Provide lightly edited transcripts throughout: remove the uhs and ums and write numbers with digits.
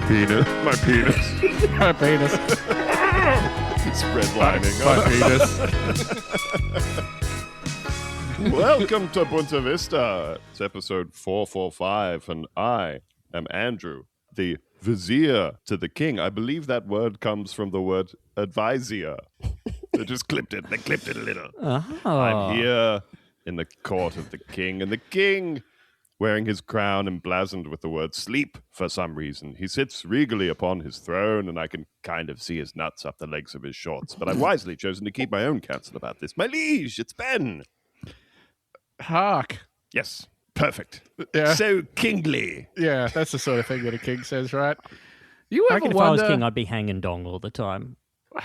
penis. My penis. My penis. It's redlining. My penis. Welcome to Punta Vista. It's episode 445, and I am Andrew, the vizier to the king. I believe that word comes from the word advisor. They just clipped it. They clipped it a little. Oh. I'm here in the court of the king, and the king, wearing his crown emblazoned with the word sleep for some reason. He sits regally upon his throne, and I can kind of see his nuts up the legs of his shorts. But I've wisely chosen to keep my own counsel about this. My liege, it's Ben. Hark. Yes, perfect. Yeah. So kingly. Yeah, that's the sort of thing that a king says, right? You I ever reckon if I was wonder... king, I'd be hanging dong all the time.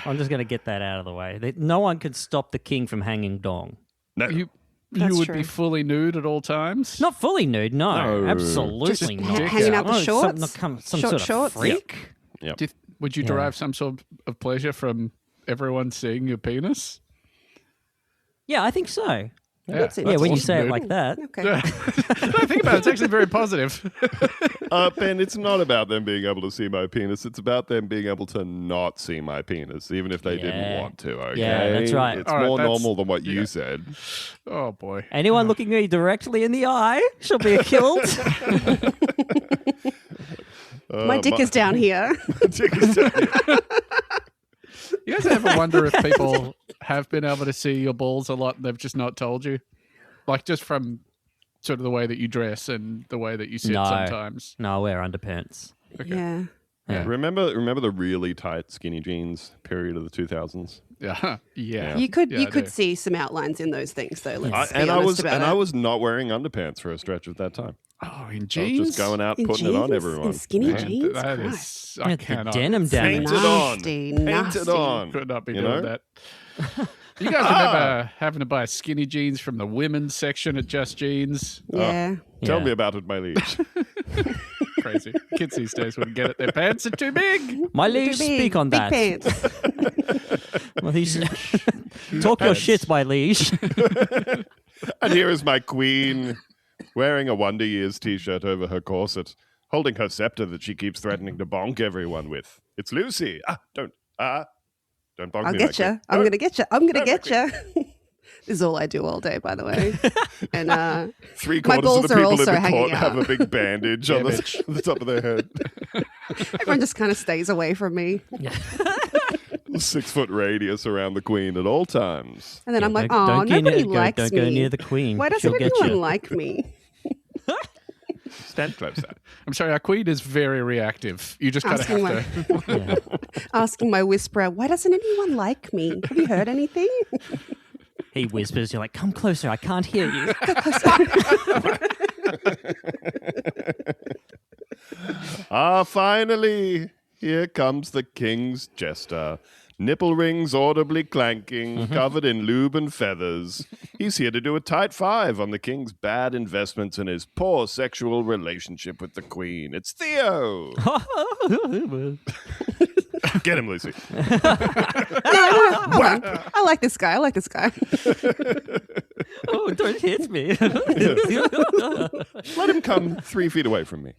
I'm just going to get that out of the way. No one can stop the king from hanging dong. No. You That's would true. be fully nude at all times? Not fully nude, no. No. Absolutely Just not. hanging out the Oh, shorts? Some Short sort of shorts? freak? Yep. Would you Yeah. derive some sort of pleasure from everyone seeing your penis? Yeah, I think so. Yeah, That's Yeah, when you awesome, say it dude. like that. Okay. Yeah. No, think about it. It's actually very positive. Ben, it's not about them being able to see my penis. It's about them being able to not see my penis, even if they didn't Yeah. want to, okay? Yeah, that's right. It's All right, more that's- normal than what yeah. you said. Oh, boy. Anyone looking me directly in the eye shall be killed. My dick is down here. dick is down here. You guys ever wonder if people have been able to see your balls a lot and they've just not told you? Like, just from sort of the way that you dress and the way that you sit No. sometimes. No, I wear underpants. Okay. Yeah. Yeah. Remember the really tight skinny jeans period of the 2000s? Yeah. Yeah. You could Yeah, you I could do. see some outlines in those things though. Let's be I honest was about and it. I was not wearing underpants for a stretch of that time. Oh, in I was jeans? just going out In putting it on jeans? everyone. In skinny Man, jeans? that Christ. is... I Yeah, the cannot. denim damage. Painted on. Nasty, Painted nasty. on. Could not be You doing know? that. You guys remember having to buy skinny jeans from the women's section at Just Jeans? Yeah. Tell Yeah. me about it, my liege. Crazy. Kids these days wouldn't get it. Their pants are too big. My Too liege, big, speak on big that. pants. Well, talk your pants. shit, my liege. And here is my queen, wearing a Wonder Years t-shirt over her corset, holding her scepter that she keeps threatening to bonk everyone with. It's Lucy. Don't bonk I'll me. get like you. that. I'm gonna get you. I'm gonna No, get you. This is all I do all day, by the way. And Three My quarters of the balls are people in also the hanging court out. have a big bandage on the top of their head. everyone just kind of stays away from me. 6 foot radius around the queen at all times. And then I'm like, Don't oh, go nobody near- likes don't me. go near the queen. Why doesn't She'll get anyone you. like me? Stand closer. I'm sorry, our queen is very reactive. You just kind of Asking have to... Yeah. Asking my whisperer, why doesn't anyone like me? Have you heard anything? He whispers, you're like, come closer, I can't hear you. Finally, here comes the king's jester. Nipple rings audibly clanking, covered in lube and feathers. He's here to do a tight five on the king's bad investments and his poor sexual relationship with the queen. It's Theo. Get him, Lucy. Hold on. I like this guy. Oh, don't hit me. Let him come 3 feet away from me.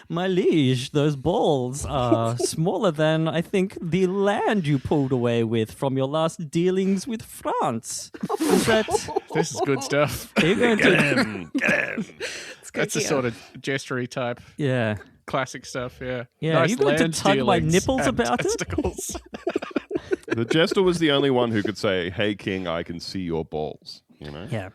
My liege, those balls are smaller than, I think, the land you pulled away with from your last dealings with France. Is that... This is good stuff. Are you going Get to... him. Get him. It's good That's the here. sort of gestury type. Yeah. Classic stuff, yeah. Yeah, Nice you going to land tug my dealings nipples and about it? testicles. The jester was the only one who could say, hey, king, I can see your balls. You know? Yeah.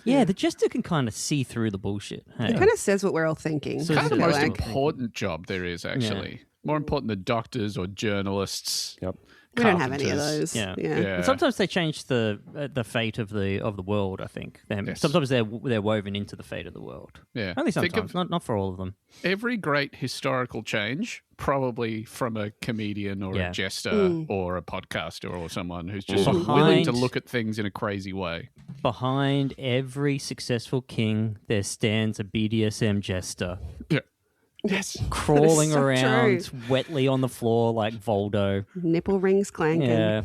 Yeah, the jester can kind of see through the bullshit. Hey? It kind of says what we're all thinking. So I Kind of the feel most like. important job there is, actually. More important than doctors or journalists. Yep. We don't have any of carpenters. those. Yeah. Yeah. And sometimes they change the fate of the world. I think Yes. sometimes they're woven into the fate of the world. Yeah. Only Think sometimes, of not for all of them. every great historical change, probably from a comedian or Yeah. a jester Mm. or a podcaster or someone who's just Behind- willing to look at things in a crazy way. Behind every successful king, there stands a BDSM jester Yeah. Yes. crawling so around true. wetly on the floor like Voldo. Nipple rings clanking. Yeah.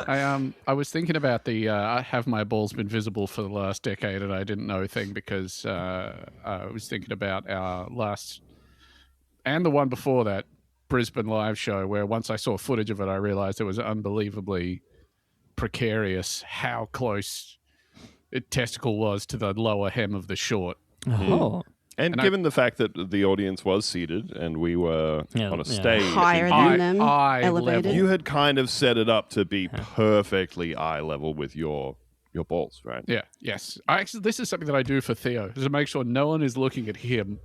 I was thinking about the have my balls been visible for the last decade and I didn't know thing because I was thinking about our last and the one before that Brisbane live show where once I saw footage of it I realized it was unbelievably precarious how close testicle was to the lower hem of the short. Oh. And given the fact that the audience was seated and we were on a stage, Higher than them, elevated. level. you had kind of set it up to be perfectly eye level with your balls, right? Yeah, yes. This is something that I do for Theo, is to make sure no one is looking at him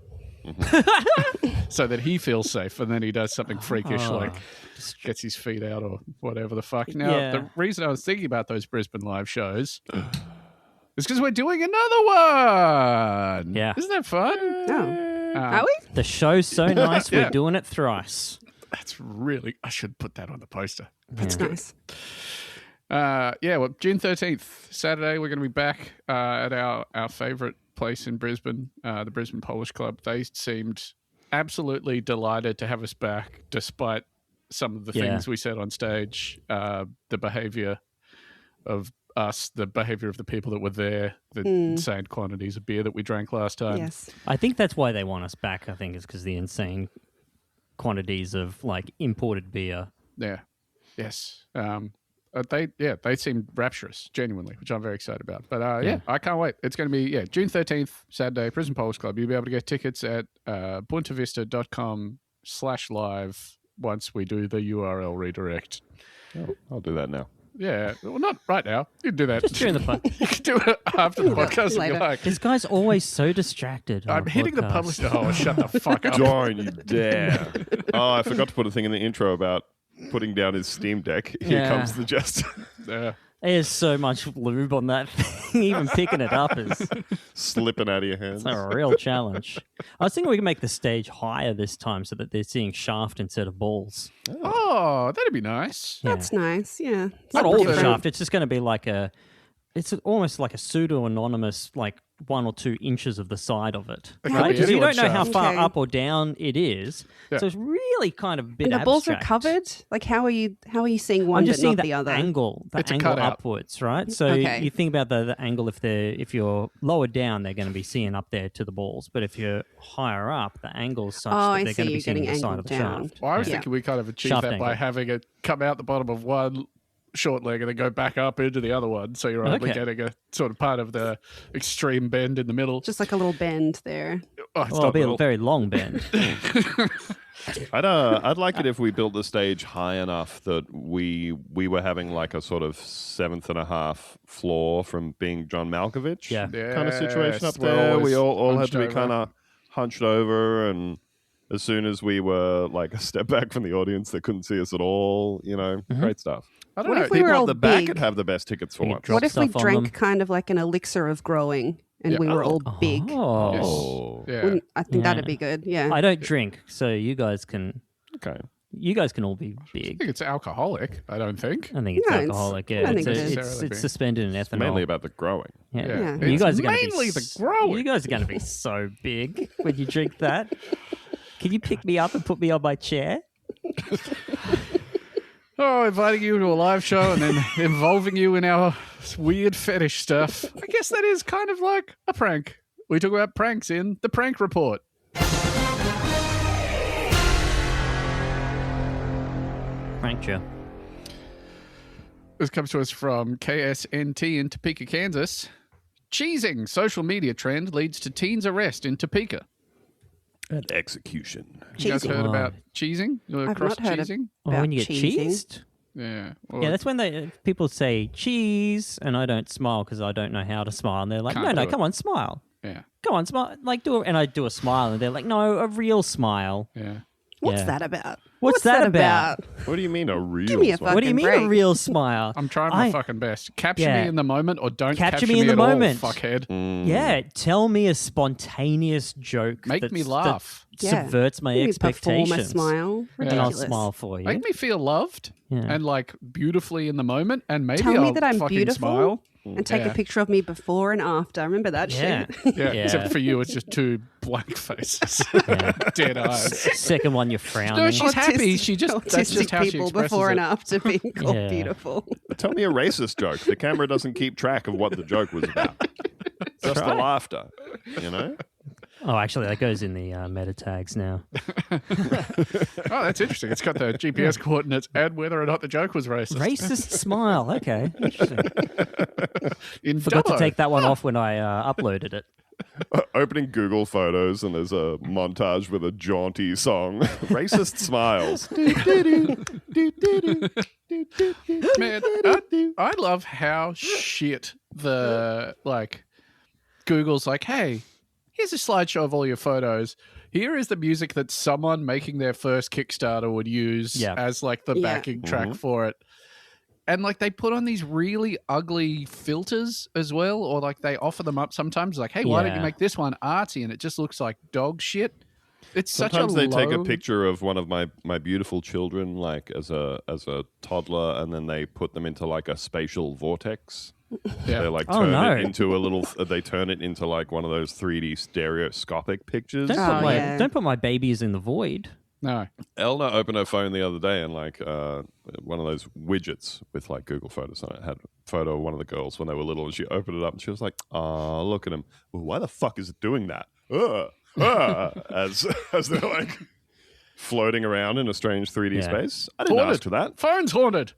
so that he feels safe and then he does something freakish like gets his feet out or whatever the fuck. Now, the reason I was thinking about those Brisbane live shows is because we're doing another one. Yeah. Isn't that fun? Oh. Are we? The show's so nice, we're doing it thrice. That's really... I should put that on the poster. That's nice. Well, June 13th, Saturday, we're going to be back at our favourite place in Brisbane, the Brisbane Polish Club. They seemed absolutely delighted to have us back, despite some of the things we said on stage, the behaviour of us, the behaviour of the people that were there, the insane quantities of beer that we drank last time. Yes. I think that's why they want us back, I think, is because the insane quantities of, like, imported beer. Yeah. Yes. They seemed rapturous, genuinely, which I'm very excited about. But I can't wait. It's going to be June 13th, Saturday, Brisbane Polish Club. You'll be able to get tickets at buntavista.com/live once we do the URL redirect. Oh, I'll do that now. Yeah, well, not right now. You can do that. Just during the fun. You can do it after the podcast if you Later. like. This guy's always so distracted. I'm hitting the publisher. Oh, shut the fuck up. Don't you dare. Oh, I forgot to put a thing in the intro about putting down his Steam Deck. Here comes the jester. Yeah. There's so much lube on that thing. Even picking it up is Slipping out of your hands. a real challenge. I was thinking we can make the stage higher this time so that they're seeing shaft instead of balls. Oh, that'd be nice. Yeah. That's nice. Yeah. Not all the different. shaft. It's just going to be like it's almost like a pseudo-anonymous, like 1 or 2 inches of the side of it. It could Right? be Because you don't know anyone's how far shaft. up or down it is. Yeah. So it's really kind of a bit And the balls are abstract. covered. Like, how are you seeing one I'm just but seeing not the the other? angle, It's a cutout. upwards, right? So Okay. you think about the angle if you're lower down, they're going to be seeing up there to the balls. But if you're higher up, the angle's such that I they're see. going to be You're seeing getting the side angled of the down. shaft. Well, I was Yeah. thinking we kind of achieved Shaft that by angle. having it come out the bottom of one short leg and then go back up into the other one. So you're only Okay. getting a sort of part of the extreme bend in the middle. Just like a little bend there. Oh, it's Well, it'll not be a little. very long bend. I'd like it if we built the stage high enough that we were having like a sort of 7.5 floor from being John Malkovich Yeah. kind of situation up Yes, we're there. We always all had hunched to be over. kind of hunched over, and as soon as we were like a step back from the audience, they couldn't see us at all. You know, great stuff. I don't What know. if we People were at all the back big? could have the best tickets for You once. drop What if we stuff on drank them. kind of like an elixir of growing and Yeah. we were all big? Oh. Oh, Yeah. Wouldn't- I think Yeah. that'd be good. Yeah. I don't drink, so you guys can okay. all be I big. think it's alcoholic. I don't think. I think it's No, it's- alcoholic. I Yeah, think it's, it is. Necessarily it's suspended in It's ethanol. mainly about the growing. Yeah. Yeah. You It's guys are going to be mainly the growing. You guys are going to be so big when you drink that. Can you pick me up and put me on my chair? Oh, inviting you to a live show and then involving you in our weird fetish stuff. I guess that is kind of like a prank. We talk about pranks in the prank report. Prankture. This comes to us from KSNT in Topeka, Kansas. Cheesing social media trend leads to teens arrest in Topeka. And execution. You guys Cheesing. heard Oh. about cheesing? I've Cross not heard of- cheesing? Oh, About when you get cheesing? cheesed? Yeah. Well, Yeah, that's when people say cheese, and I don't smile because I don't know how to smile. And they're like, Can't do it. come on, smile. yeah. Come on, smile. Like, do it. And I do a smile, and they're like, no, a real smile. Yeah. What's Yeah. that about? What's that about? What do you mean a real? me a smile? What do you Fucking mean a break. real smile? I'm trying my I- fucking best. Capture Yeah. me in the moment or don't Capture capture me in the at moment. all, fuckhead. Yeah, tell me a spontaneous joke. Make me that laugh. Yeah. subverts my Can you perform expectations. a smile? And I'll Ridiculous. smile for you. Make me feel loved Yeah. and like beautifully in the moment, and maybe Tell me I'll that I'm fucking beautiful? smile. and take Yeah. a picture of me before and after. Remember that Yeah. shit? Yeah, Yeah. except for you, it's just two blank faces, Yeah. dead eyes. Second one, you're frowning. No, she's happy. She just that's Autistic just how she people expresses before and it. after being called Yeah. beautiful. Tell me a racist joke. The camera doesn't keep track of what the joke was about. Just the right. laughter, you know? Oh, actually, that goes in the meta tags now. Oh, that's interesting. It's got the GPS coordinates and whether or not the joke was racist. Racist smile. Okay. Interesting. In Forgot to Dubbo. take that one off when I uploaded it. Opening Google Photos and there's a montage with a jaunty song. Racist smiles. Man, I love how shit the Google's like, hey, here's a slideshow of all your photos. Here is the music that someone making their first Kickstarter would use as like the backing track for it. And like they put on these really ugly filters as well, or like they offer them up sometimes like, hey, why don't you make this one artsy? And it just looks like dog shit. It's Sometimes such a they take a low- picture of one of my beautiful children, like as a toddler, and then they put them into like a spatial vortex. Yeah. They like Oh, turn no. it into a little. They turn it into like one of those 3D stereoscopic pictures. Don't put my babies in the void. No. Elna opened her phone the other day and like one of those widgets with like Google Photos on it had a photo of one of the girls when they were little, and she opened it up and she was like, "Oh, look at him! Well, why the fuck is it doing that?" As they're like floating around in a strange 3D space. I didn't ask for that. Phone's haunted.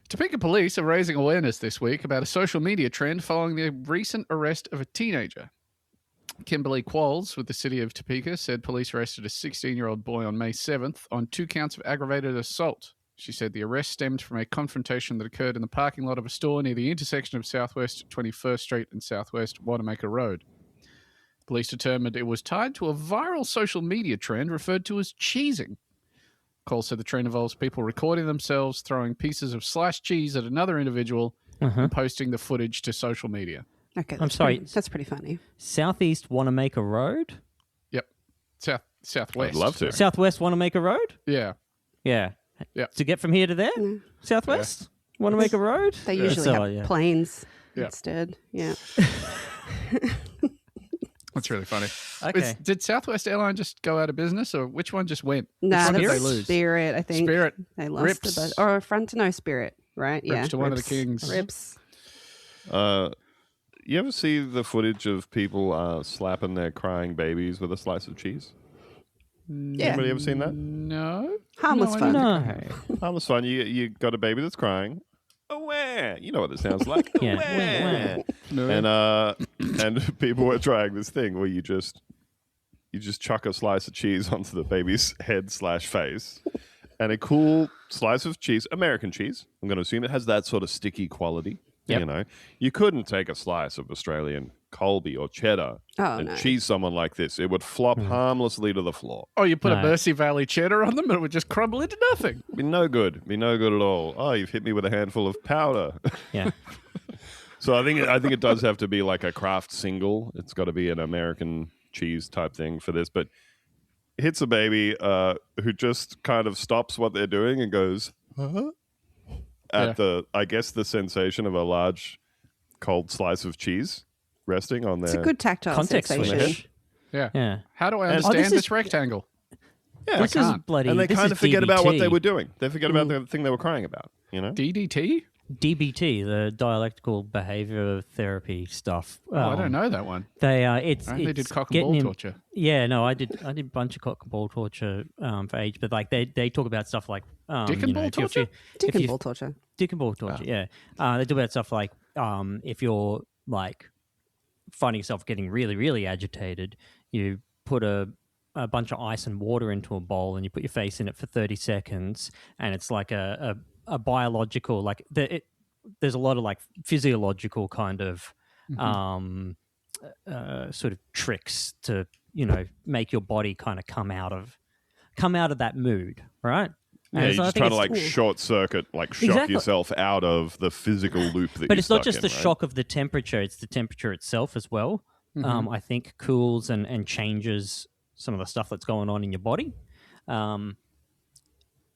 Topeka police are raising awareness this week about a social media trend following the recent arrest of a teenager. Kimberly Qualls with the city of Topeka said police arrested a 16-year-old boy on May 7th on 2 counts of aggravated assault. She said the arrest stemmed from a confrontation that occurred in the parking lot of a store near the intersection of Southwest 21st Street and Southwest Wanamaker Road. Police determined it was tied to a viral social media trend referred to as cheesing. Cole said the trend involves people recording themselves throwing pieces of sliced cheese at another individual and posting the footage to social media. Okay, I'm sorry. That's pretty funny. Southeast Wanamaker Road? Yep. Southwest. I'd love to. Southwest Wanamaker Road? Yeah. Yeah. Yeah. To get from here to there? Southwest? Wanamaker Road? They usually So, have yeah. planes Yeah. instead. Yeah. That's really funny. Okay. Did Southwest Airline just go out of business, or which one just went? No, Which one did they that's lose? Spirit, I think. Spirit. They lost Rips. the or front to no Spirit, right? Rips to one of the kings. Rips. You ever see the footage of people slapping their crying babies with a slice of cheese? Yeah. Anybody ever seen that? No. Harmless I fun. didn't. No. Harmless fun. You got a baby that's crying. Aware. You know what it sounds like. Yeah. Aware. No. And people were trying this thing where you just chuck a slice of cheese onto the baby's head/face, and a cool slice of cheese, American cheese. I'm going to assume it has that sort of sticky quality. Yep. You know, you couldn't take a slice of Australian Colby or cheddar and no. cheese someone like this. It would flop harmlessly to the floor. Oh, you put a No. Mercy Valley cheddar on them and it would just crumble into nothing. Be no good. Be no good at all. Oh, you've hit me with a handful of powder. Yeah. So I think it does have to be like a craft single. It's got to be an American cheese type thing for this. But hits a baby who just kind of stops what they're doing and goes, huh? At the sensation of a large cold slice of cheese resting on their... It's a good tactile Context sensation. switch. Yeah. Yeah. How do I And- understand this this is- rectangle? Yeah, This is can't. bloody. and they this kind is of forget about what they DBT. were doing. They forget about the thing they were crying about, you know? DDT? DBT, the dialectical behavior therapy stuff. Oh, I don't know that one. They it's I only it's did cock and getting ball him- torture. Yeah, no, I did a bunch of cock and ball torture for age, but like they talk about stuff like Dick and you know, ball if you're- torture? if Dick and you- ball torture. Dick and ball torture, yeah. They talk about stuff like if you're like finding yourself getting really, really agitated, you put a bunch of ice and water into a bowl and you put your face in it for 30 seconds, and it's like a biological, like there's a lot of like physiological kind of sort of tricks to, you know, make your body kind of come out of that mood, right? Yeah, And you're so I just think trying to it's- like short circuit, like shock Exactly. yourself out of the physical loop that but you're it's not stuck just in, the right? shock of the temperature, it's the temperature itself as well. I think cools and changes some of the stuff that's going on in your body.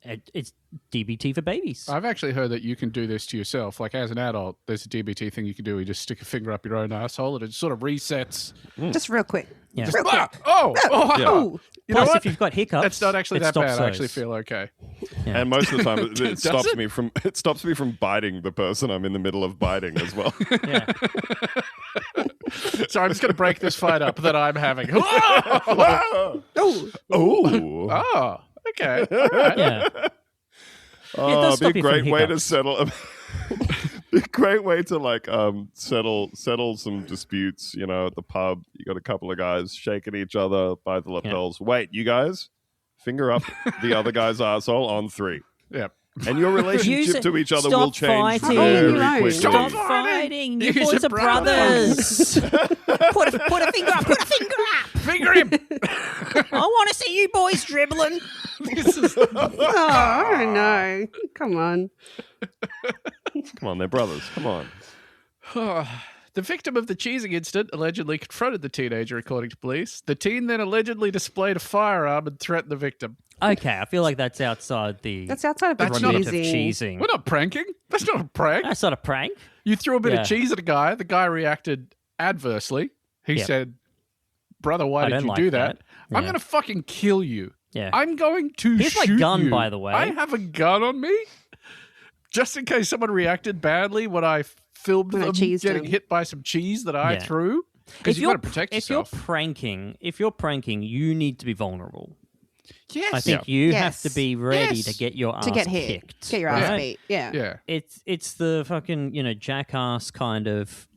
it's DBT for babies. I've actually heard that you can do this to yourself. Like as an adult, there's a DBT thing you can do. You just stick a finger up your own asshole and it sort of resets. Just real quick. Yeah. Just real quick. Oh. You know Plus, what? if you've got hiccups, That's not actually it that stops bad. I actually those. feel okay. Yeah. And most of the time, it Does stops it? me from biting the person I'm in the middle of biting as well. Yeah. So I'm just going to break this fight up that I'm having. Oh, Oh, okay. All right. Yeah. oh, does it'd stop be you a from great way to hiccups. settle. Be a great way to like settle some disputes. You know, at the pub, you got a couple of guys shaking each other by the lapels. Wait, you guys, finger up the other guy's asshole on 3. Yep. And your relationship to each other will change fighting. very Stop quickly. Stop fighting! You Use boys your are brothers. put a finger up. Put a finger up. Finger him. I want to see you boys dribbling. This is Oh, I don't know. Come on. Come on, they're brothers. Come on. The victim of the cheesing incident allegedly confronted the teenager, according to police. The teen then allegedly displayed a firearm and threatened the victim. Okay, I feel like that's outside the That's outside of the That's not a remit of cheesing. cheesing. We're not pranking. That's not a prank. That's not a prank. You threw a bit Yeah. of cheese at a guy. The guy reacted adversely. He Yep. said, "Brother, why I did don't you like do that? that. I'm Yeah. going to fucking kill you. Yeah. I'm going to Here's my shoot gun, you. by the way. I have a gun on me, just in case someone reacted badly when I filmed When I them cheesed getting him. hit by some cheese that I Yeah. threw. Because you've got to protect if yourself. you're pranking, you need to be vulnerable. Yes. I think you have Yes. to be ready Yes. to get your ass To get hit. kicked. Get your ass right? beat. Yeah. Yeah. It's the fucking jackass kind of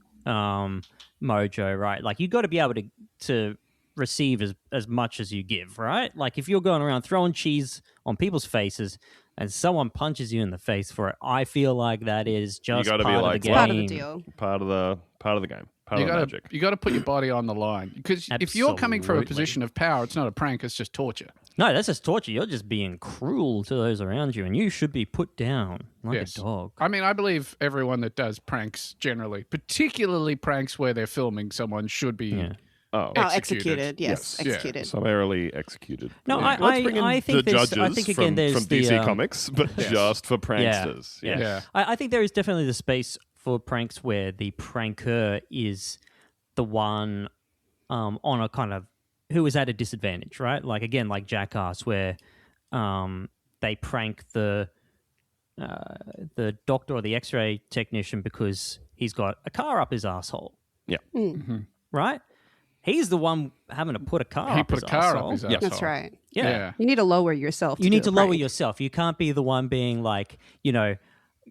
mojo, right? Like you got to be able to receive as much as you give, right? Like if you're going around throwing cheese on people's faces and someone punches you in the face for it, I feel like that is just gotta be part like, of the well, game. Part of the deal. Part of the game. Part You of the gotta, magic. you got to put your body on the line. Because if you're coming from a Absolutely. position of power, it's not a prank, it's just torture. No, that's just torture. You're just being cruel to those around you, and you should be put down like Yes. a dog. I mean, I believe everyone that does pranks generally, particularly pranks where they're filming someone, should be Yeah. Oh, Oh, executed. executed. Yes, Yeah. executed. summarily executed. No, Let's bring in I think the there's- judges I think again from, there's from the, DC Comics, but Yes. just for pranksters. Yeah. Yeah. I think there is definitely the space for pranks where the pranker is the one on a kind of who is at a disadvantage, right? Like again, like Jackass, where they prank the doctor or the X-ray technician because he's got a car up his asshole, right? He's the one having to put a car He up put his a car arsehole. up his Yes. asshole. That's right. Yeah. Yeah. You need to lower yourself. You need to lower yourself. You can't be the one being like,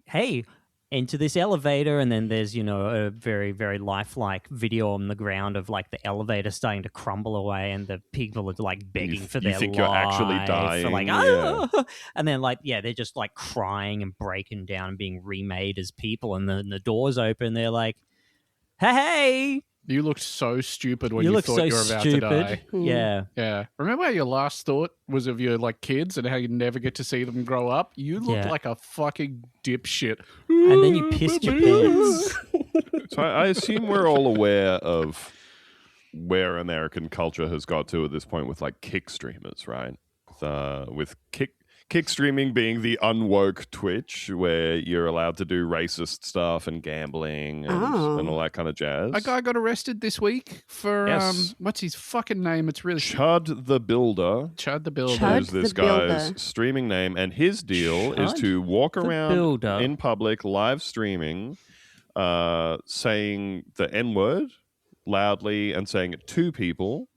hey, into this elevator, and then there's, a very, very lifelike video on the ground of like the elevator starting to crumble away, and the people are like begging for you their think life. you're actually for, like, dying, yeah. "Ah!" And then they're just like crying and breaking down and being remade as people, and then the doors open. They're like, hey, You looked so stupid when you you look thought so you were about to die. stupid. Yeah. Yeah. Remember how your last thought was of your kids and how you never get to see them grow up? You looked Yeah. like a fucking dipshit. And then you pissed your pants. So I assume we're all aware of where American culture has got to at this point with like kick streamers, right? With kick streaming being the unwoke Twitch where you're allowed to do racist stuff and gambling and all that kind of jazz. A guy got arrested this week for Yes. what's his fucking name? It's really Chud the Builder Chud the Builder. Chud is this the guy's Builder. streaming name, and his deal is Chud to walk the around Builder. in public live streaming, saying the N-word loudly and saying it to people,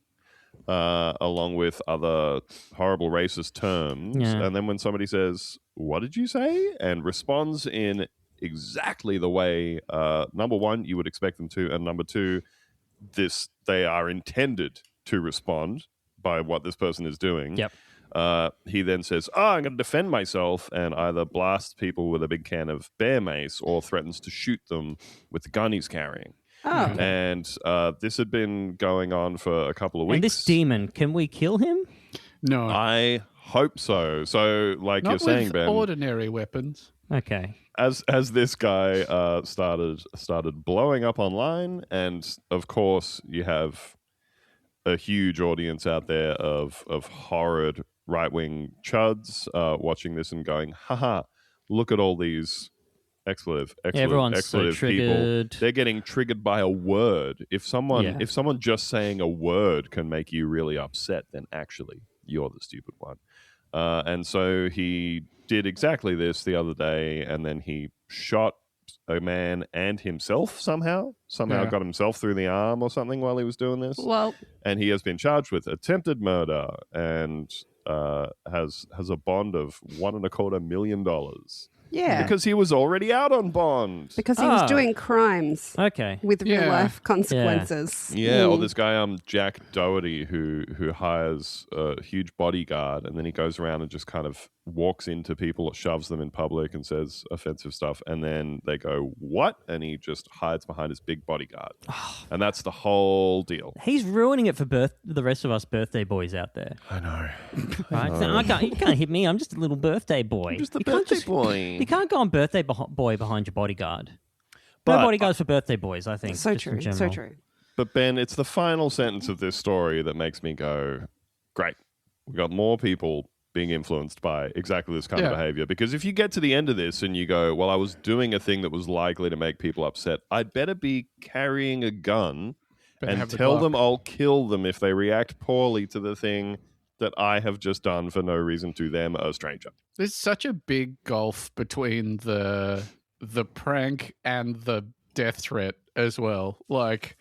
along with other horrible racist terms. Yeah. And then when somebody says, "What did you say?" and responds in exactly the way, number one, you would expect them to, and number two, they are intended to respond by what this person is doing. Yep. He then says, I'm going to defend myself, and either blasts people with a big can of bear mace or threatens to shoot them with the gun he's carrying. Oh. And this had been going on for a couple of weeks. And this demon, can we kill him? No. I hope so. So, like Not you're saying, with Ben, ordinary weapons. Okay. as this guy started blowing up online, and of course you have a huge audience out there of horrid right-wing chuds watching this and going, haha, look at all these Everyone's so expletive people. triggered. They're getting triggered by a word. If someone just saying a word can make you really upset, then actually you're the stupid one. And so he did exactly this the other day, and then he shot a man and himself somehow got himself through the arm or something while he was doing this. Well, And he has been charged with attempted murder and has a bond of $1.25 million. yeah. Because he was already out on bond. Because he was doing crimes Okay. with real life consequences. Yeah, or this guy Jack Doherty who hires a huge bodyguard, and then he goes around and just kind of walks into people, shoves them in public and says offensive stuff, and then they go, what? And he just hides behind his big bodyguard. And that's the whole deal. He's ruining it for the rest of us birthday boys out there. I know. Right? So you can't hit me. I'm just a little birthday boy. I'm just the birthday boy. You can't go on birthday boy behind your bodyguard. But- No bodyguards for birthday boys, I think. So just in true. So general. true. But Ben, it's the final sentence of this story that makes me go, great. We've got more people being influenced by exactly this kind of behavior. Because if you get to the end of this and you go, well, I was doing a thing that was likely to make people upset, I'd better be carrying a gun and tell them I'll kill them if they react poorly to the thing that I have just done for no reason to them, a stranger. There's such a big gulf between the prank and the death threat as well. Like,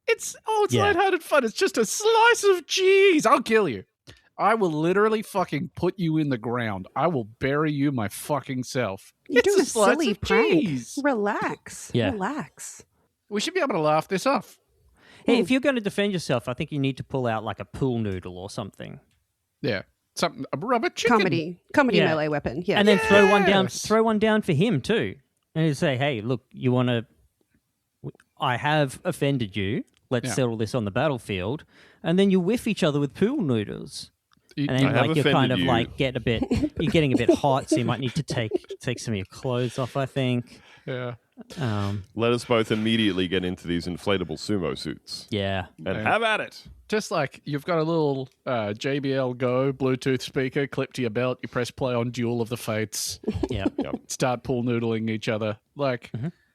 it's lighthearted fun. It's just a slice of cheese. I'll kill you. I will literally fucking put you in the ground. I will bury you my fucking self. You're It's doing a slice silly of prank. cheese. Relax. Yeah. Relax. We should be able to laugh this off. Hey, if you're going to defend yourself, I think you need to pull out like a pool noodle or something. Yeah. Something, a rubber chicken. Comedy Yeah. melee weapon. Yeah. And then throw one down. Yes. Throw one down for him too, and you say, "Hey, look, you want to? I have offended you. Let's settle this on the battlefield." And then you whiff each other with pool noodles, and then I have like you're kind offended of you. like you're getting a bit hot, so you might need to take some of your clothes off. I think. Yeah. Let us both immediately get into these inflatable sumo suits Yeah. and have at it. Just like you've got a little JBL Go Bluetooth speaker clipped to your belt. You press play on Duel of the Fates. Yeah. Start pool noodling each other. Like,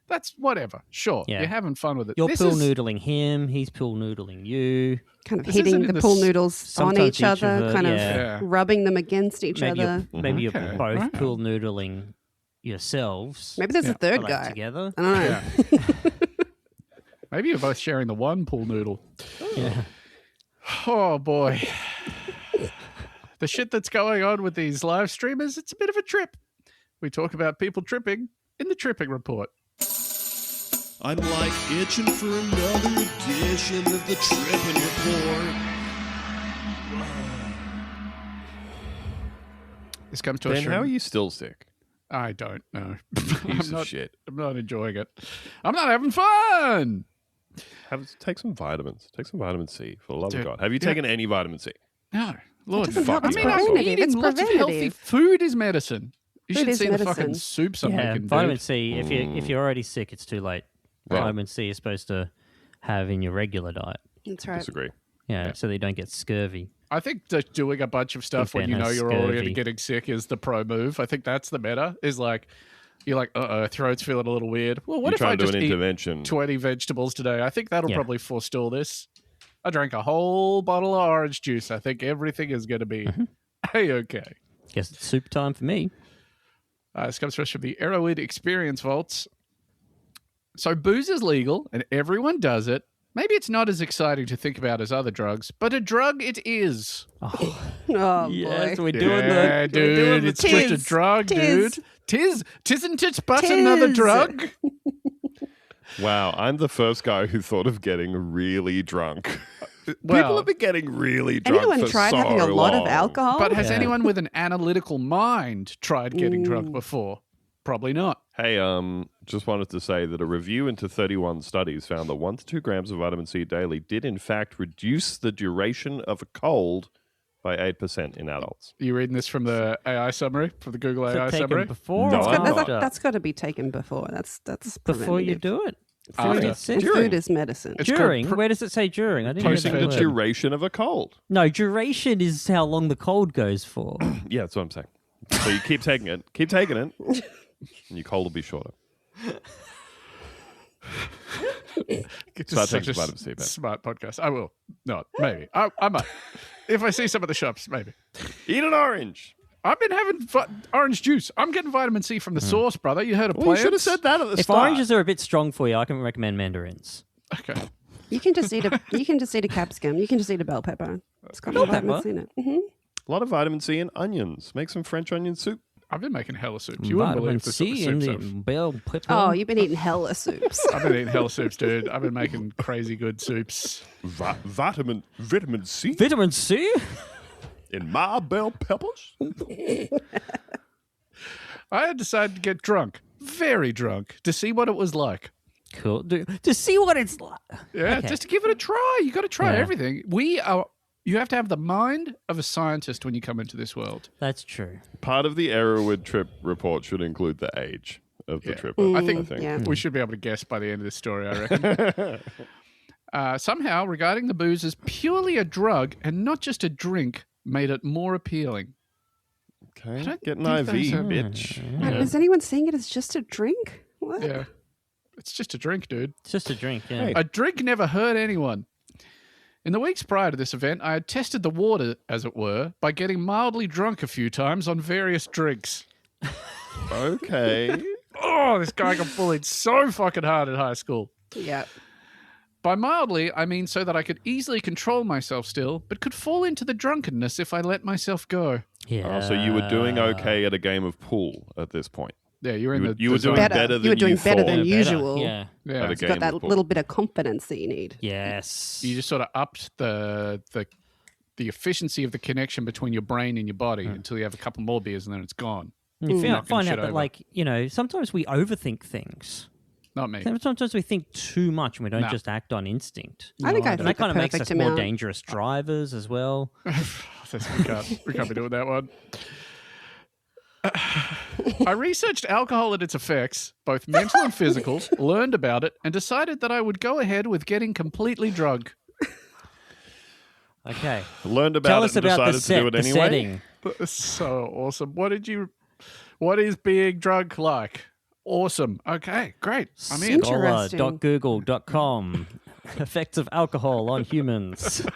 that's whatever. Sure. Yeah. You're having fun with it. You're This pool is- noodling him. He's pool noodling you. Kind of This hitting isn't the in the pool s- noodles on Sometimes each other, other, kind yeah. of rubbing them against each Maybe other. maybe Okay. you're both Right. pool noodling yourselves. Maybe there's a third like, guy. together. I don't know. Yeah. Maybe you're both sharing the one pool noodle. Yeah. Oh, boy. The shit that's going on with these live streamers, it's a bit of a trip. We talk about people tripping in the Tripping Report. I'm like itching for another edition of the Tripping Report. This comes to Ben, us how are from... you still sick? I don't know. Piece of shit. I'm not enjoying it. I'm not having fun. Take some vitamins. Take some vitamin C, for the love Dude, of God. Have you taken any vitamin C? No. Lord, doesn't help. I It's mean, I'm preventative. eating It's lots of healthy preventative. food is medicine. You Food should is see the fucking medicine. soups I'm Yeah, making, vitamin dude. C. If you're already sick, it's too late. Right. Vitamin C is supposed to have in your regular diet. That's right. Disagree. Yeah, so they don't get scurvy. I think that doing a bunch of stuff when Ben you know has you're already scurvy. getting sick is the pro move. I think that's the meta. Is like, you're like, throat's feeling a little weird. Well, what You if try I and do just an eat intervention. 20 vegetables today? I think that'll Yeah. probably forestall this. I drank a whole bottle of orange juice. I think everything is going to be A-okay. Guess it's soup time for me. This comes to us from the Arrowwood Experience Vaults. So booze is legal and everyone does it. Maybe it's not as exciting to think about as other drugs, but a drug it is. Oh, Oh, yes, boy. we're doing Yeah, the we're doing dude, the it's just a tis, drug, tis. dude. Tisn't it but another Tis. drug? Wow, I'm the first guy who thought of getting really drunk. People Well, have been getting really drunk Anyone for tried so having a lot long. of alcohol? but has Yeah. anyone with an analytical mind tried getting drunk before? Probably not. Hey, just wanted to say that a review into 31 studies found that 1 to 2 grams of vitamin C daily did in fact reduce the duration of a cold by 8% in adults. Are you reading this from the AI summary, from the Google So AI take 'em summary? before No, or I'm not. after? That's got to be taken before. That's Before you preventative. do it. After. It says Food is medicine. It's called during. Where does it say during? I didn't hear Posting that the word. duration of a cold. No, duration is how long the cold goes for. Yeah, that's what I'm saying. So you keep taking it, and your cold will be shorter. It's Start such taking a vitamin C, man. smart podcast. I will. Not. Maybe. I might. If I see some at the shops, maybe. Eat an orange. I've been having orange juice. I'm getting vitamin C from the source, brother. You heard of Well, you plants? should have said that at the If start. oranges are a bit strong for you, I can recommend mandarins. Okay. You can just eat a capsicum. You can just eat a bell pepper. It's got no vitamin C in it. A lot of vitamin C in onions. Make some French onion soup. I've been making hella soups. You wouldn't Vitamin believe the sort of C in soups the I've... bell pepper. Oh, you've been eating hella soups. I've been eating hella soups, dude. I've been making crazy good soups. Vitamin C Vitamin C? in my bell peppers. I had decided to get drunk, very drunk, to see what it was like. Cool. To see what it's like. Yeah, Okay. just to give it a try. You got to try Yeah. everything. You have to have the mind of a scientist when you come into this world. That's true. Part of the Arrowwood trip report should include the age of the Yeah. trip. I think yeah. we should be able to guess by the end of this story, I reckon. Somehow, regarding the booze as purely a drug and not just a drink made it more appealing. Okay, don't get an think IV, those are- bitch. Is anyone seeing it as just a drink? What? Yeah. It's just a drink, dude. It's just a drink, yeah. Hey. A drink never hurt anyone. In the weeks prior to this event, I had tested the water, as it were, by getting mildly drunk a few times on various drinks. Okay. Oh, this guy got bullied so fucking hard in high school. Yeah. By mildly, I mean so that I could easily control myself still, but could fall into the drunkenness if I let myself go. Yeah. Oh, so you were doing okay at a game of pool at this point. Yeah, you're in You the were doing zone. better than You were doing you better thought. than Better. usual. Yeah. Yeah. At a You've game got that of pool. little bit of confidence that you need. Yes. You just sort of upped the efficiency of the connection between your brain and your body until you have a couple more beers and then it's gone. You Knocking find shit out that, over. like, sometimes we overthink things. Not me. Sometimes we think too much and we don't Nah. just act on instinct. I think I And think that kind the of makes us perfect more amount. dangerous drivers as well. we can't be doing that one. I researched alcohol and its effects, both mental and physical, learned about it, and decided that I would go ahead with getting completely drunk. Okay. Learned about Tell it us and about decided the to do it anyway. setting. That's so awesome. What is being drunk like? Awesome. Okay, great. I'm in. Interesting. Scholar.google.com. Effects of alcohol on humans.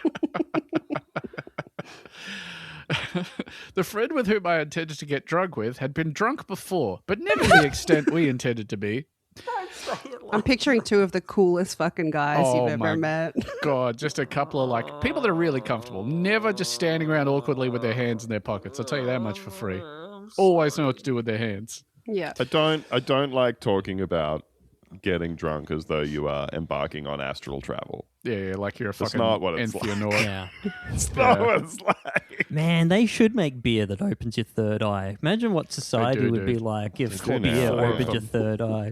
The friend with whom I intended to get drunk with had been drunk before, but never to the extent we intended to be. I'm picturing two of the coolest fucking guys Oh you've my ever met. God, just a couple of like people that are really comfortable, never just standing around awkwardly with their hands in their pockets. I'll tell you that much for free. Always know what to do with their hands. Yeah. I don't like talking about getting drunk as though you are embarking on astral travel. Yeah, like you're a fucking not what it's Entheonaut. Yeah. It's not what it's like. Man, they should make beer that opens your third eye. Imagine what society do, would be dude. like if They do beer now. opened your third eye.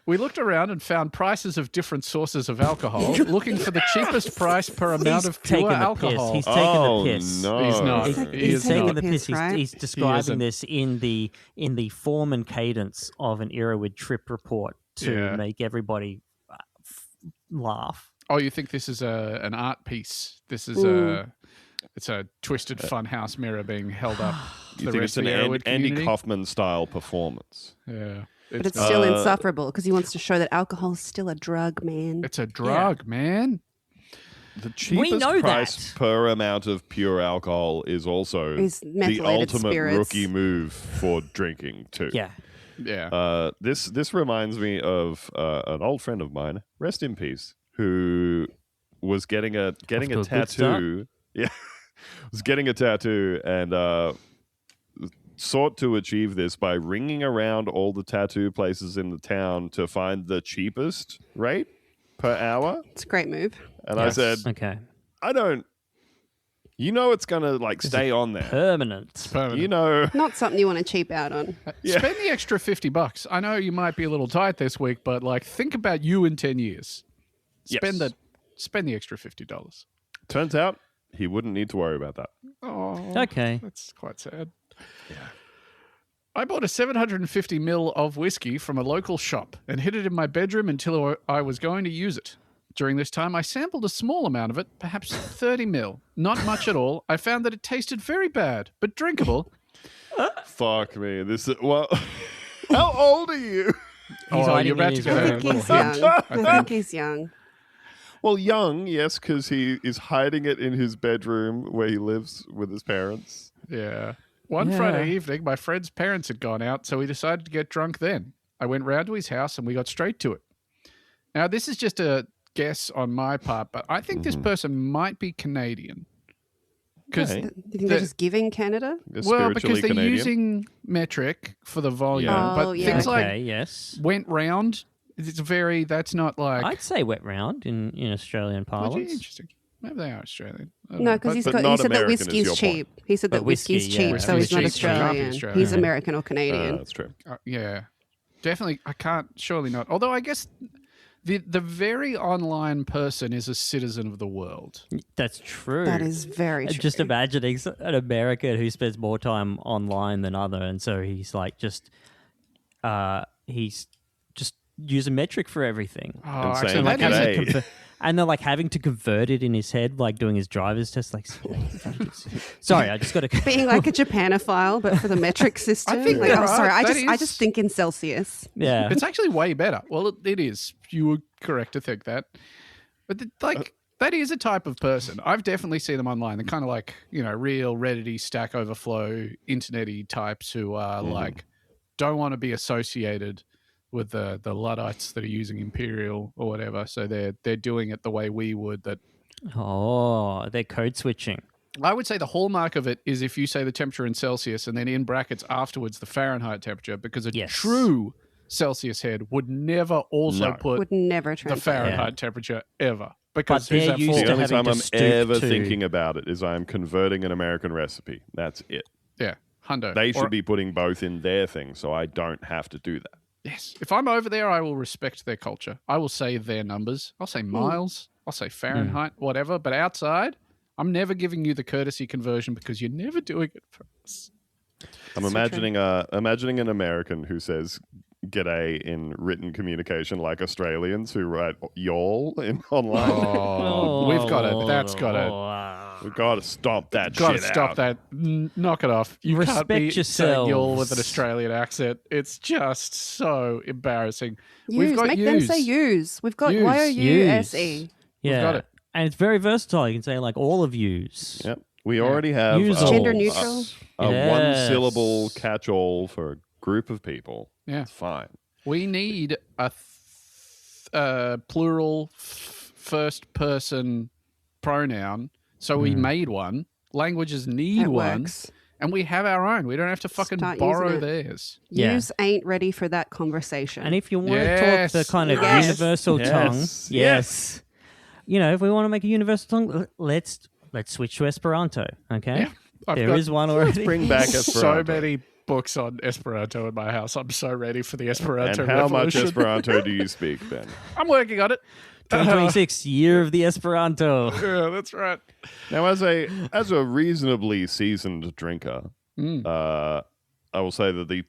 We looked around and found prices of different sources of alcohol, looking for the cheapest price per amount of pure alcohol. He's taking Oh, the piss. no. He's not. He's, He he's is taking not. the piss. Right? He's describing isn't. this in the form and cadence of an Irrowwood trip report to Yeah. make everybody laugh. Oh, you think this is an art piece? This is it's a twisted funhouse mirror being held up to You the think rest it's of an the Arrowwood Andy community? Kaufman style performance? Yeah, But it's still insufferable because he wants to show that alcohol is still a drug, man. it's a drug, man. The cheapest know price that. per amount of pure alcohol is also Is the methylated ultimate spirits. rookie move for drinking too. Yeah. Yeah, This reminds me of an old friend of mine, rest in peace, who was getting a Off to a good tattoo. Yeah, was getting a tattoo and sought to achieve this by ringing around all the tattoo places in the town to find the cheapest rate per hour. It's a great move. And I said, Okay. I don't. You know, it's gonna like stay on there. Permanent. permanent. You know, Not something you want to cheap out on. Yeah. Spend the extra $50. I know you might be a little tight this week, but like think about you in 10 years. Spend Yes. the extra $50. turns out he wouldn't need to worry about that. Oh, Okay. that's quite sad. I bought a 750 ml of whiskey from a local shop and hid it in my bedroom until I was going to use it. During this time, I sampled a small amount of it, perhaps 30 ml. Not much at all. I found that it tasted very bad, but drinkable. Fuck me. This is, well, how old are you? He's hiding you're about in to his get I a think little he's hint. young. I think he's young. Well, young, yes, because he is hiding it in his bedroom where he lives with his parents. Yeah. One Friday evening, my friend's parents had gone out, so we decided to get drunk then. I went round to his house and we got straight to it. Now, this is just a guess on my part, but I think this person might be Canadian. Because Okay. Do you think they're just giving Canada? They're well, because they're Canadian. using metric for the volume, Yeah. but Oh, yeah. things Okay, like yes. went round. It's very. That's not like. I'd say wet round in Australian Would you? parlance. Interesting. Maybe they are Australian. I don't No, know. because But not he said that American is whiskey's your cheap. He said But that whiskey's whiskey, yeah. cheap, so he's not Whiskey's cheap, can't be Australian. Australian. He's American or Canadian. That's true. Yeah, definitely. I can't. Surely not. Although I guess the very online person is a citizen of the world. That's true. That is very true. Just imagining an American who spends more time online than other, and so he's like he's just using metric for everything. Oh, And actually, saying that like, is "Hey." a And they're like having to convert it in his head, like doing his driver's test. Like, sorry, I just got to. Being like a Japanophile, but for the metric system. think Like, you're oh, right. sorry, I That just is- think in Celsius. Yeah, It's actually way better. Well, it is. You were correct to think that. But that is a type of person. I've definitely seen them online. They're kind of like, real Reddity, Stack Overflow, internet-y types who are like, don't want to be associated with the Luddites that are using Imperial or whatever. So they're doing it the way we would. That oh, they're code switching. I would say the hallmark of it is if you say the temperature in Celsius and then in brackets afterwards the Fahrenheit temperature, because a Yes. true Celsius head would never also No. put Would never the translate. Fahrenheit temperature ever. Because they're who's that used for? The to only having time to I'm stoop ever to- thinking about it is I am converting an American recipe. That's it. Yeah, hundo. They Or- should be putting both in their thing, so I don't have to do that. Yes. If I'm over there, I will respect their culture. I will say their numbers. I'll say miles. I'll say Fahrenheit, whatever. But outside, I'm never giving you the courtesy conversion because you're never doing it for us. I'm imagining an American who says "g'day" in written communication, like Australians who write "y'all" in online. Oh, we've got to. That's got to. We've got to stop that Got to shit stop out. that. Knock it off. You can't be Respect saying y'all with an yourselves. Australian accent. It's just so embarrassing. Use. Make them say use. We've got Use. Y-O-U-S-E. Yeah, got it. and it's very versatile. You can say like all of yous. Yep. We already have Use a, all. Gender neutral. a Yes. one-syllable catch-all for a group of people. Yeah. It's fine. We need a plural first person pronoun. So we made one. Languages need That one. works. And we have our own. We don't have to fucking Start borrow using it. theirs. Yeah. Use ain't ready for that conversation. And if you want Yes. to talk the kind of Yes. universal Yes. tongue, Yes. yes. You know, if we want to make a universal tongue, let's switch to Esperanto. Okay, Yeah, I've there got is one already. Bring back so Esperanto. many books on Esperanto in my house. I'm so ready for the Esperanto And how much revolution. Esperanto do you speak, Ben? I'm working on it. 2026 year of the Esperanto. Yeah, that's right. Now, as a reasonably seasoned drinker, I will say that the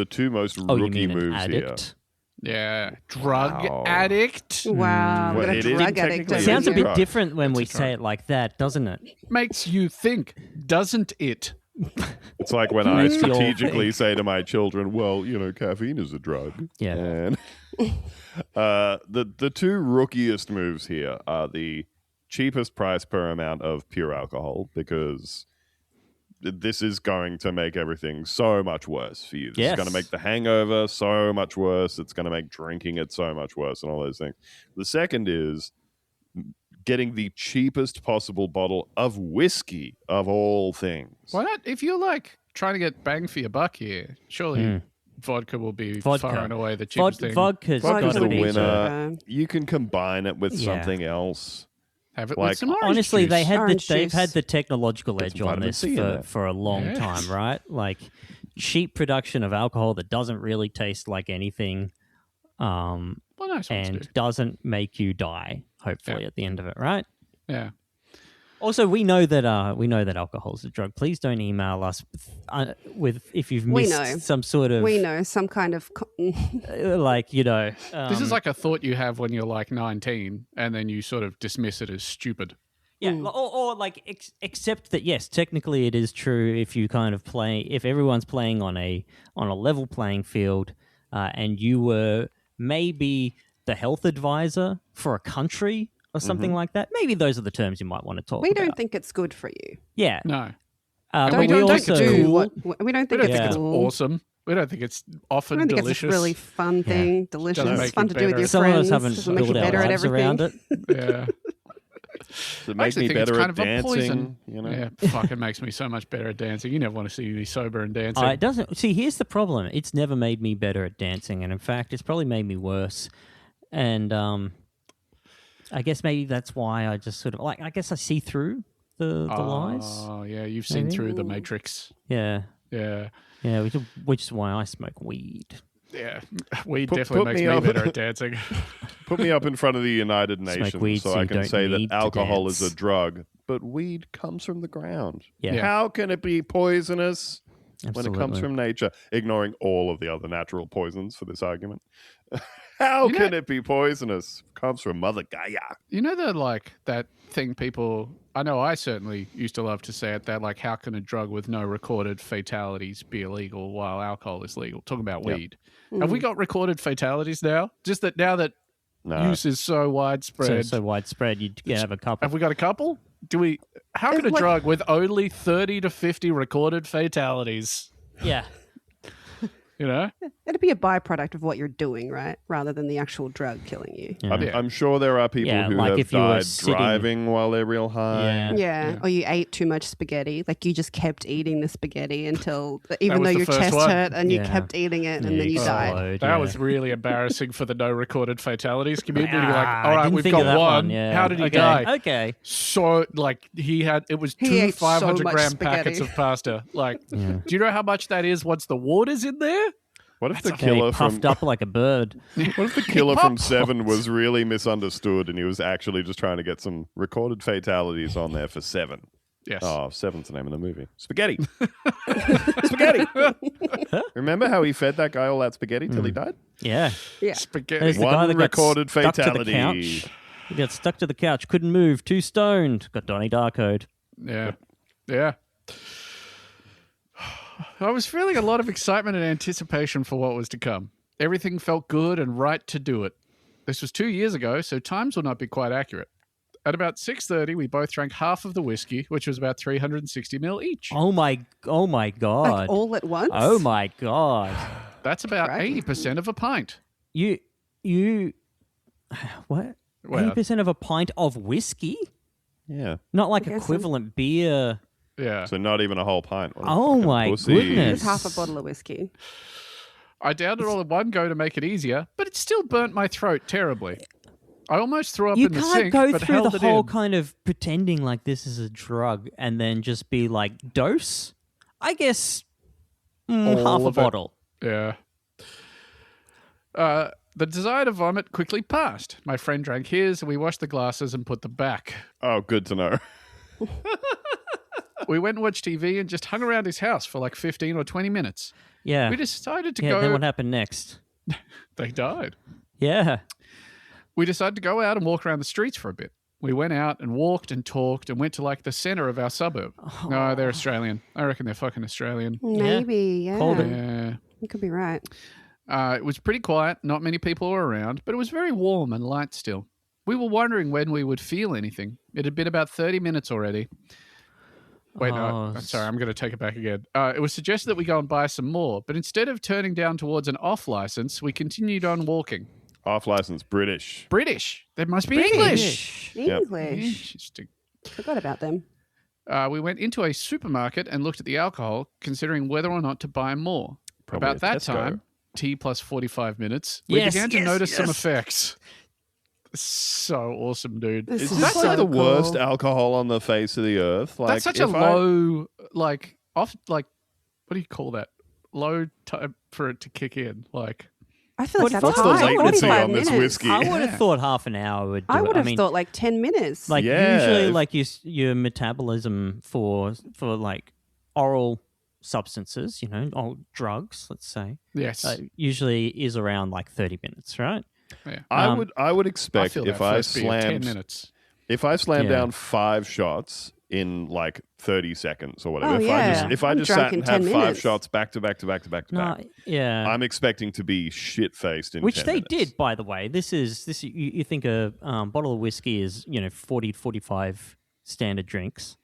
two most Oh, you rookie mean an moves here. addict? Yeah, drug Wow. addict wow, Well, got a it is drug addict. technically- over Sounds a It's bit drug. different when we a say it like that, doesn't it? makes you think, doesn't it? It's like when I Makes you all strategically think. say to my children, "Well, caffeine is a drug." Yeah. And the two rookiest moves here are the cheapest price per amount of pure alcohol, because this is going to make everything so much worse for you. This is going to Yes. make the hangover so much worse. It's going to make drinking it so much worse, and all those things. The second is getting the cheapest possible bottle of whiskey of all things. Why not? If you're like trying to get bang for your buck here, surely vodka will be Vodka. far and away the cheapest thing. Vodka's Vodka's got to the be. winner. You can combine it with Yeah. something else. Have it Like, with some orange Honestly, juice. they've Orange had juice. the technological Get edge some on vitamin this C in there. for a long Yes. time, right? Like cheap production of alcohol that doesn't really taste like anything, Well, nice ones and do. doesn't make you die. Hopefully, Yeah. at the end of it, right? Yeah. Also, we know that alcohol is a drug. Please don't email us with if you've We missed know. some sort of We know some kind of. like This is like a thought you have when you're like 19, and then you sort of dismiss it as stupid. yeah, or like accept that yes, technically it is true if you kind of play if everyone's playing on a level playing field, and you were maybe the health advisor for a country or something like that. Maybe those are the terms you might want to talk We about. don't think it's good for you. Yeah. No. But Don't, we don't also do cool. what we don't We think don't it's think it's cool. awesome. We don't think it's I often don't think delicious. it's a really fun thing. Delicious, Doesn't make fun it to do with better. your some friends. of us haven't Doesn't make you built our better at lives everything. around it. Yeah. Does it I make actually me think it's better kind at of a dancing? poison. You know? Yeah, fucking makes me so much better at dancing. You never want to see me sober and dancing. It doesn't. See, here's the problem. It's never made me better at dancing, and in fact, it's probably made me worse. And I guess maybe that's why I just sort of like. I guess I see through the lies. Oh, yeah, you've seen Maybe? through the Matrix. Yeah, Yeah. yeah. Which is why I smoke weed. Yeah. Weed Put definitely makes me me up. better at dancing. Put me up in front of the United Smoke Nations weed so so I you can don't say that need to alcohol is dance. a drug, but weed comes from the ground. Yeah. Yeah. How can it be poisonous when it comes Absolutely. from nature? Ignoring all of the other natural poisons for this argument. How You know- can it be poisonous? Comes from Mother Gaia. You know that thing people, I know I certainly used to love to say it, that like, how can a drug with no recorded fatalities be illegal while alcohol is legal? Talking about Yep. weed. Have we got recorded fatalities now? Just that now that No. use is so widespread. So widespread, you can have a couple. Have we got a couple? How can a It's like- drug with only 30 to 50 recorded fatalities, Yeah. you know? It'd be a byproduct of what you're doing, right? Rather than the actual drug killing you. Yeah. I'm sure there are people Yeah, who like have if you were died sitting- driving while they're real high. Yeah. Yeah. Or you ate too much spaghetti. Like you just kept eating the spaghetti until, was even though the your first chest one. hurt and you Yeah. kept eating it and Yeah, then you died. explode, That yeah. was really embarrassing for the no recorded fatalities community. You're like, Ah, all I right, didn't we've think of got that one. Yeah. How did he Okay, die? Okay. So, like, it was He two ate so 500 much gram spaghetti. packets of pasta. Like, Yeah. do you know how much that is once the water's in there? What if the Yeah, he killer from puffed up like a bird. What if the killer from Seven was really misunderstood and he was actually just trying to get some recorded fatalities on there for Seven? Yes. Oh, Seven's the name of the movie. Spaghetti. Spaghetti. Remember how he fed that guy all that spaghetti till he died? Yeah. Yeah. Spaghetti. There's the guy One that got recorded stuck to the fatality. couch. He got stuck to the couch, couldn't move, too stoned. Got Donnie Darko'd. Yeah. Yeah. I was feeling a lot of excitement and anticipation for what was to come. Everything felt good and right to do it. This was 2 years ago, so times will not be quite accurate. At about 6:30, we both drank half of the whiskey, which was about 360 ml each. Oh my god. Like all at once? Oh my god. That's about Crikey. 80% of a pint. You what? Well- 80% of a pint of whiskey? Yeah. Not like I guess so. equivalent beer. Yeah. So not even a whole pint. What a Oh fucking my pussy. goodness. It's half a bottle of whiskey. I downed it all in one go to make it easier, but it still burnt my throat terribly. I almost threw up You in the can't sink, go but through held the it whole in. kind of pretending like this is a drug and then just be like, dose? I guess half All a of it. bottle. Yeah. The desire to vomit quickly passed. My friend drank his, and we washed the glasses and put them back. Oh, good to know. We went and watched TV and just hung around his house for like 15 or 20 minutes. Yeah. We decided to Yeah, go. then what happened next? They died. Yeah. We decided to go out and walk around the streets for a bit. We went out and walked and talked and went to like the center of our suburb. No, they're Australian. I reckon they're fucking Australian. Maybe, yeah. Called it. Yeah. You could be right. It was pretty quiet. Not many people were around, but it was very warm and light still. We were wondering when we would feel anything. It had been about 30 minutes already. Wait, no. Oh, Sorry, I'm going to take it back again. It was suggested that we go and buy some more, but instead of turning down towards an off license, we continued on walking. Off license, British. British. They must be English. Yep. English. Interesting. Forgot about them. We went into a supermarket and looked at the alcohol, considering whether or not to buy more. Probably About a that Tesco. time, T plus 45 minutes, we Yes, began to yes, notice some yes. effects. So awesome, dude. This Is is this so like the cool. worst alcohol on the face of the earth? Like, That's such a if I- low, like, off, like, what do you call that? Low time for it to kick in. Like, I feel like that's What's the high. latency 45 on this minutes. whiskey? I would have thought half an hour would do I it. would have mean, thought like 10 minutes. like Yeah. usually like your metabolism for like oral substances, or drugs, let's say, Yes. usually is around like 30 minutes, right? Yeah. I would I expect feel if that I first beer, 10 slammed minutes. If I slam Yeah. down 5 shots in like 30 seconds or whatever, Oh, yeah. if I I'm just drunk sat in and had 10 5 minutes. shots back to back to back to back to No, back, yeah. I'm expecting to be shit faced in Which 10 they minutes. did, by the way. This you think a bottle of whiskey is 40 45 standard drinks,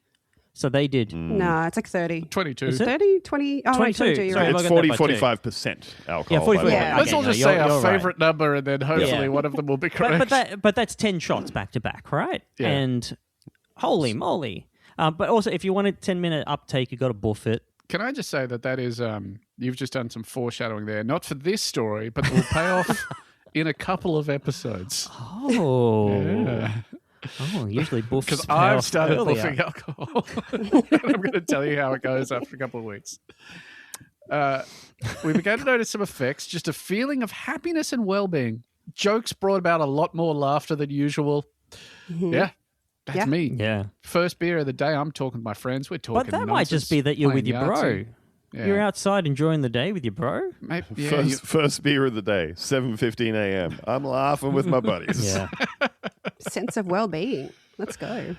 so they did. No, it's like 30. 22. Is it? 30, 20. Oh, 22. 22. You're Sorry, right. I It's got that by 40-45% alcohol. Yeah, 40, by the way. Yeah. Let's Okay, all no, just you're say our right. favorite number, and then hopefully Yeah. one of them will be correct. But that's 10 shots back to back, right? Yeah. And holy moly! But also, if you want a 10-minute uptake, you got to buff it. Can I just say that is you've just done some foreshadowing there, not for this story, but will pay off in a couple of episodes. Oh, Yeah. Usually buffs Because pay I've off started earlier. buffing alcohol. I'm going to tell you how it goes after a couple of weeks. We began to notice some effects, just a feeling of happiness and well-being. Jokes brought about a lot more laughter than usual. Yeah, that's Yeah. me. Yeah, First beer of the day, I'm talking to my friends. We're talking but that might just nonsense, be that you're with playing your bro. Yahtzee. Yeah. You're outside enjoying the day with your bro. Maybe, yeah, First beer of the day, 7:15 a.m. I'm laughing with my buddies. Yeah, Sense of well-being. Let's go.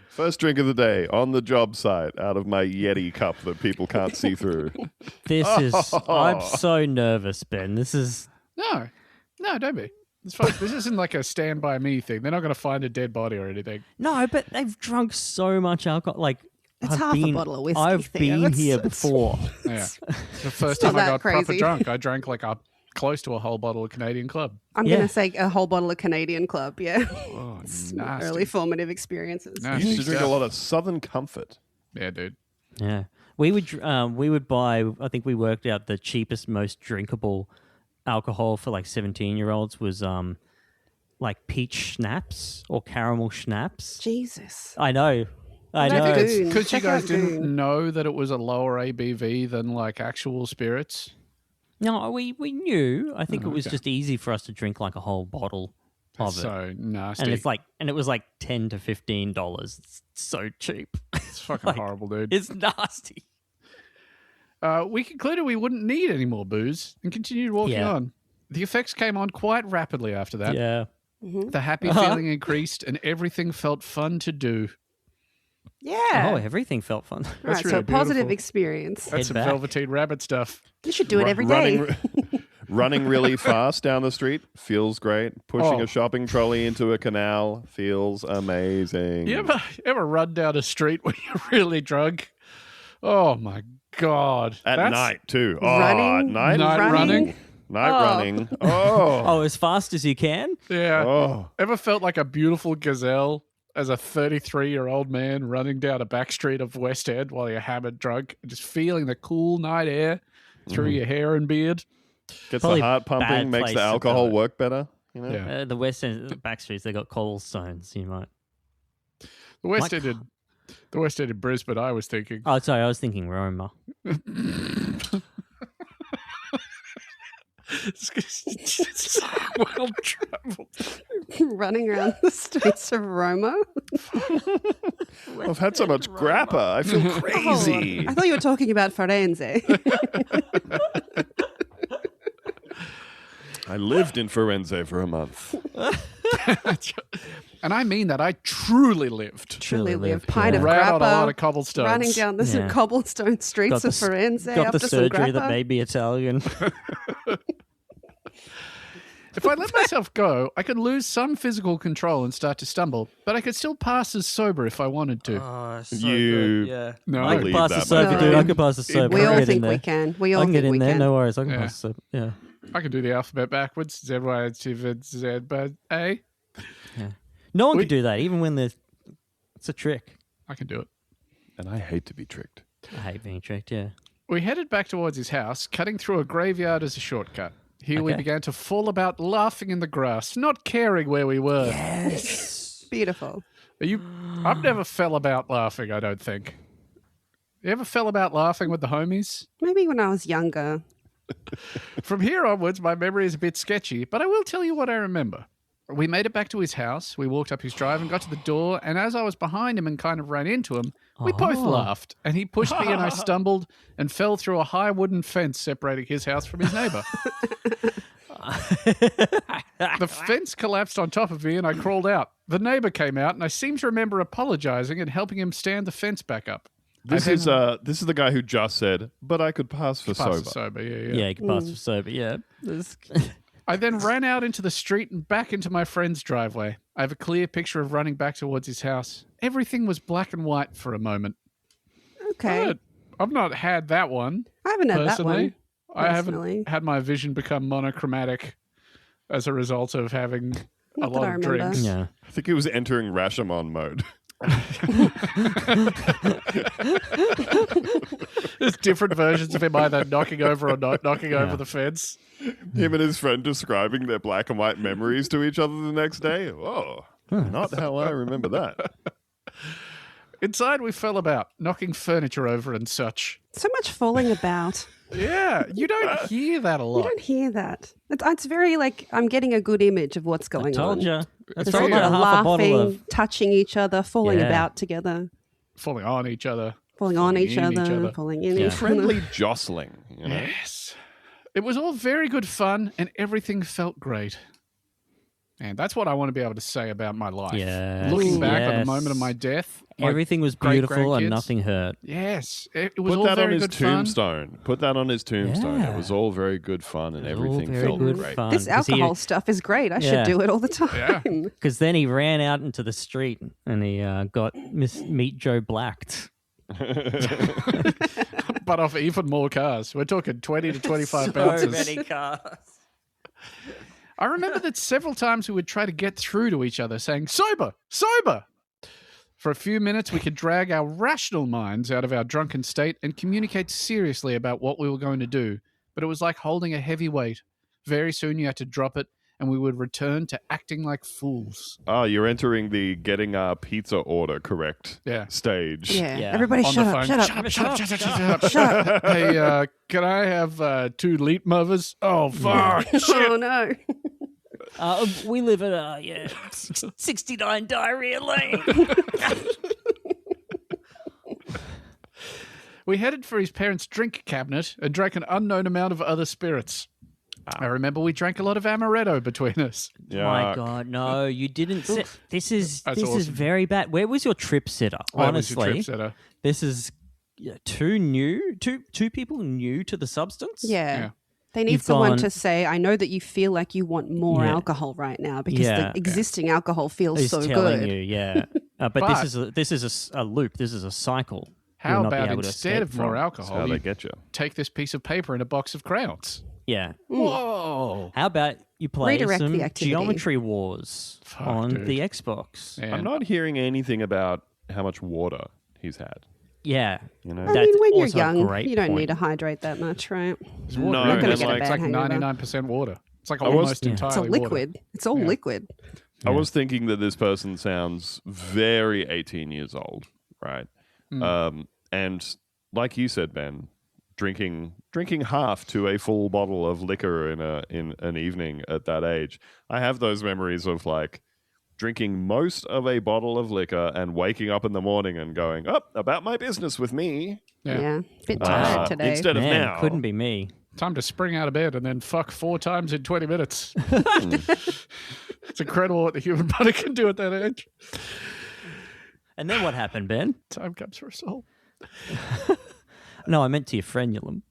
First drink of the day on the job site out of my Yeti cup that people can't see through. this is. I'm so nervous, Ben. This is. No, don't be. It's fine. This isn't like a Stand By Me thing. They're not going to find a dead body or anything. No, but they've drunk so much alcohol. Like It's I've half a been, bottle of whiskey, I've Theo. been That's- here that's- before. Yeah. The first not time I that got proper crazy. drunk, I drank like close to a whole bottle of Canadian Club. I'm Yeah. going to say a whole bottle of Canadian Club. Yeah. Oh, It's nasty. early formative experiences. Nasty You used to drink a stuff. lot of Southern Comfort. Yeah, dude. Yeah, we would buy. I think we worked out the cheapest, most drinkable alcohol for like 17-year-olds was like peach schnapps or caramel schnapps. Jesus. I know. I That's know. good. Goon. Because you Check guys out didn't Goon. know that it was a lower ABV than like actual spirits. No, we knew. I think it was okay. just easy for us to drink like a whole bottle of it. So nasty. And it was like $10 to $15. It's so cheap. It's fucking like, horrible, dude. It's nasty. We concluded we wouldn't need any more booze and continued walking Yeah. on. The effects came on quite rapidly after that. Yeah. The happy feeling increased and everything felt fun to do. Yeah. Oh, everything felt fun. All right, That's so really positive beautiful. experience. That's Head some back. Velveteen Rabbit stuff. You should do it every day. Running really fast down the street feels great. Pushing Oh. a shopping trolley into a canal feels amazing. You ever run down a street when you're really drunk? Oh my god! At That's- night too. Oh, Running? at night, Night running? Night Oh. running. Oh, Oh, as fast as you can? Yeah. oh. Ever felt like a beautiful gazelle as a 33-year-old man running down a back street of West End while you're hammered drunk, just feeling the cool night air through your hair and beard? Gets Probably the heart bad pumping, makes place the to alcohol do it. work better. You know? Yeah. The West End back streets, they got cobblestones. You might. The West Like- End in Brisbane, I was thinking. Oh, sorry, I was thinking Roma. It's well traveled. Running around the streets of Roma. I've had so much grappa. I feel crazy. Oh, I thought you were talking about Firenze. I lived in Firenze for a month. And I mean that. I truly lived. Truly live. lived, Pint yeah. of Ran on a lot grappa. of cobblestones. Running down the Yeah. cobblestone streets Got the of s- Firenze Got after the some surgery grappa. that made me Italian. If I let myself go, I could lose some physical control and start to stumble, but I could still pass as sober if I wanted to. Oh, so You- good. Yeah. No. I can Believe pass that, the sober, man. dude. I can pass the sober. We I all can get in think there. we can. We all I can think get in we there. can. No worries. I can Yeah. pass the sober. Yeah. I can do the alphabet backwards. Z, Y, T, V, Z, but A. No one We- can do that, even when there's. It's a trick. I can do it. And I hate to be tricked. I hate being tricked. Yeah. We headed back towards his house, cutting through a graveyard as a shortcut. Here we Okay. began to fall about laughing in the grass, not caring where we were. Beautiful. I've never fell about laughing, I don't think. You ever fell about laughing with the homies? Maybe when I was younger. From here onwards, my memory is a bit sketchy, but I will tell you what I remember. We made it back to his house. We walked up his drive and got to the door. And as I was behind him and kind of ran into him, we both laughed. And he pushed me and I stumbled and fell through a high wooden fence separating his house from his neighbor. The fence collapsed on top of me and I crawled out. The neighbor came out and I seem to remember apologizing and helping him stand the fence back up. This is the guy who just said, but I could pass for sober. Yeah, you can pass for sober, yeah. I then ran out into the street and back into my friend's driveway. I have a clear picture of running back towards his house. Everything was black and white for a moment. Okay. I've not had that one. I haven't had that personally. one. I haven't had my vision become monochromatic as a result of having a lot of drinks. Yeah. I think he was entering Rashomon mode. There's different versions of him either knocking over or not knocking over the fence. Him and his friend describing their black and white memories to each other the next day. Oh, not how I remember that. Inside, we fell about, knocking furniture over and such. So much falling about. Yeah, you don't hear that a You lot. don't hear that. It's very like I'm getting a good image of what's going Told on. you. There's That's a lot of half a bottle laughing, of... touching each other, falling Yeah. about together, Falling on each other. falling on each in other, each other. falling in Yeah. each other. Friendly jostling, you know? Yes. It was all very good fun and everything felt great. And that's what I want to be able to say about my life. Yes, Looking back on the yes. moment of my death. my Everything was great beautiful and grandkids. nothing hurt. Yes. It was Put all that on very his good fun. tombstone. Put that on his tombstone. Yeah. It was all very good fun and It was all everything very felt good great. fun. This 'Cause he- alcohol stuff is great. I Yeah. should do it all the time. Yeah. Because then he ran out into the street and he got Meet Joe Blacked. But off even more cars. We're talking 20 to 25 So bounces. many cars. I remember that several times we would try to get through to each other saying, sober, sober. For a few minutes, we could drag our rational minds out of our drunken state and communicate seriously about what we were going to do. But it was like holding a heavy weight. Very soon you had to drop it, and we would return to acting like fools. Oh, you're entering the getting our pizza order correct Yeah. stage. Yeah. Yeah. Everybody On shut the up, phone. shut up. Shut up. Hey, can I have 2 leet mothers? Oh, fuck. Oh, no. We live at 69 Diarrhea Lane. We headed for his parents' drink cabinet and drank an unknown amount of other spirits. I remember we drank a lot of amaretto between us. My God, no, you didn't. This is That's this is awesome. very bad. Where was your trip sitter? Where was your Honestly, trip setter? this is two people new to the substance. Yeah. They need You've someone gone- to say, I know that you feel like you want more Yeah. alcohol right now because Yeah. the existing alcohol feels He's so telling good. you, yeah. But, But- this is a loop. This is a cycle. How You'll not be about able to instead escape of more from. That's alcohol, how they you get you. take this piece of paper and a box of crayons? Yeah. Whoa. How about you play Redirect some the activity. Geometry Wars Fuck, on dude. the Xbox? And I'm not hearing anything about how much water he's had. Yeah. You know? I That's mean, when you're also a young, great you don't point. need to hydrate that much, right? It's water. No, You're gonna and get like- it's like hangover. 99% water. It's like I was- almost Yeah. entirely It's a water. liquid. It's all Yeah. liquid. I was thinking that this person sounds very 18 years old, right? And like you said, Ben, drinking half to a full bottle of liquor in an evening at that age. I have those memories of like drinking most of a bottle of liquor and waking up in the morning and going, "Oh, about my business with me." Yeah. Yeah. Bit tired today. Instead of Man, now. couldn't be me. Time to spring out of bed and then fuck 4 times in 20 minutes. It's incredible what the human body can do at that age. And then what happened, Ben? Time comes for us all. No, I meant to your frenulum.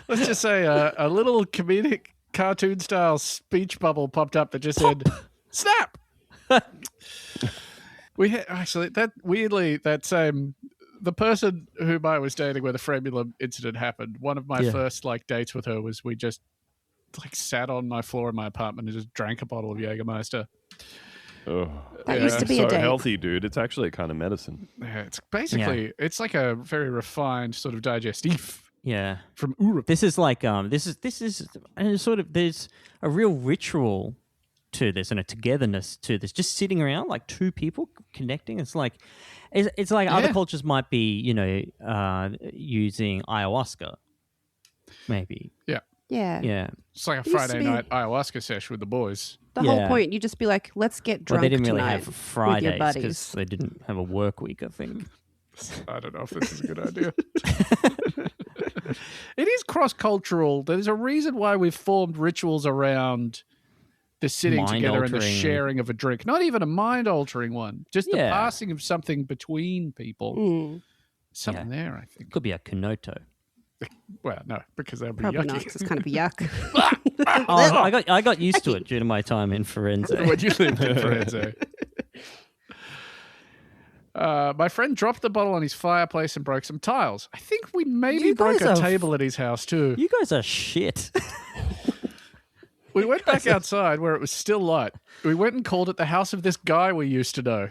Let's just say a little comedic cartoon style speech bubble popped up that just said, snap. We had, actually, that weirdly, that same, the person whom I was dating where the frenulum incident happened, one of my Yeah. first like dates with her was we just like sat on my floor in my apartment and just drank a bottle of Jägermeister. Ugh. That used to be so a date. healthy, dude. It's actually a kind of medicine. Yeah, it's basically, it's like a very refined sort of digestif Yeah. from Europe. This is like this is and it's sort of there's a real ritual to this and a togetherness to this. Just sitting around like two people connecting. It's like It's like other cultures might be, using ayahuasca, maybe. Yeah. Yeah. It's like a It used to Friday be- night ayahuasca sesh with the boys. The whole point, you just be like, let's get Well, drunk they didn't really tonight have with Fridays your because buddies. they didn't have a work week, I think. I don't know if this is a good idea. It is cross-cultural. There's a reason why we've formed rituals around the sitting together and the Mind-altering. sharing of a drink. Not even a mind-altering one. Just the Yeah. passing of something between people. Mm, Something there, I think. Could be a kenoto. Well, no, because they'll be probably yucky. not. 'Cause it's kind of yuck. Oh, I got used to it due to my time in Firenze. When you lived in Firenze. My friend dropped the bottle on his fireplace and broke some tiles. I think we maybe You broke guys a are table at his house too. You guys are shit. We went back outside where it was still light. We went and called it the house of this guy we used to know.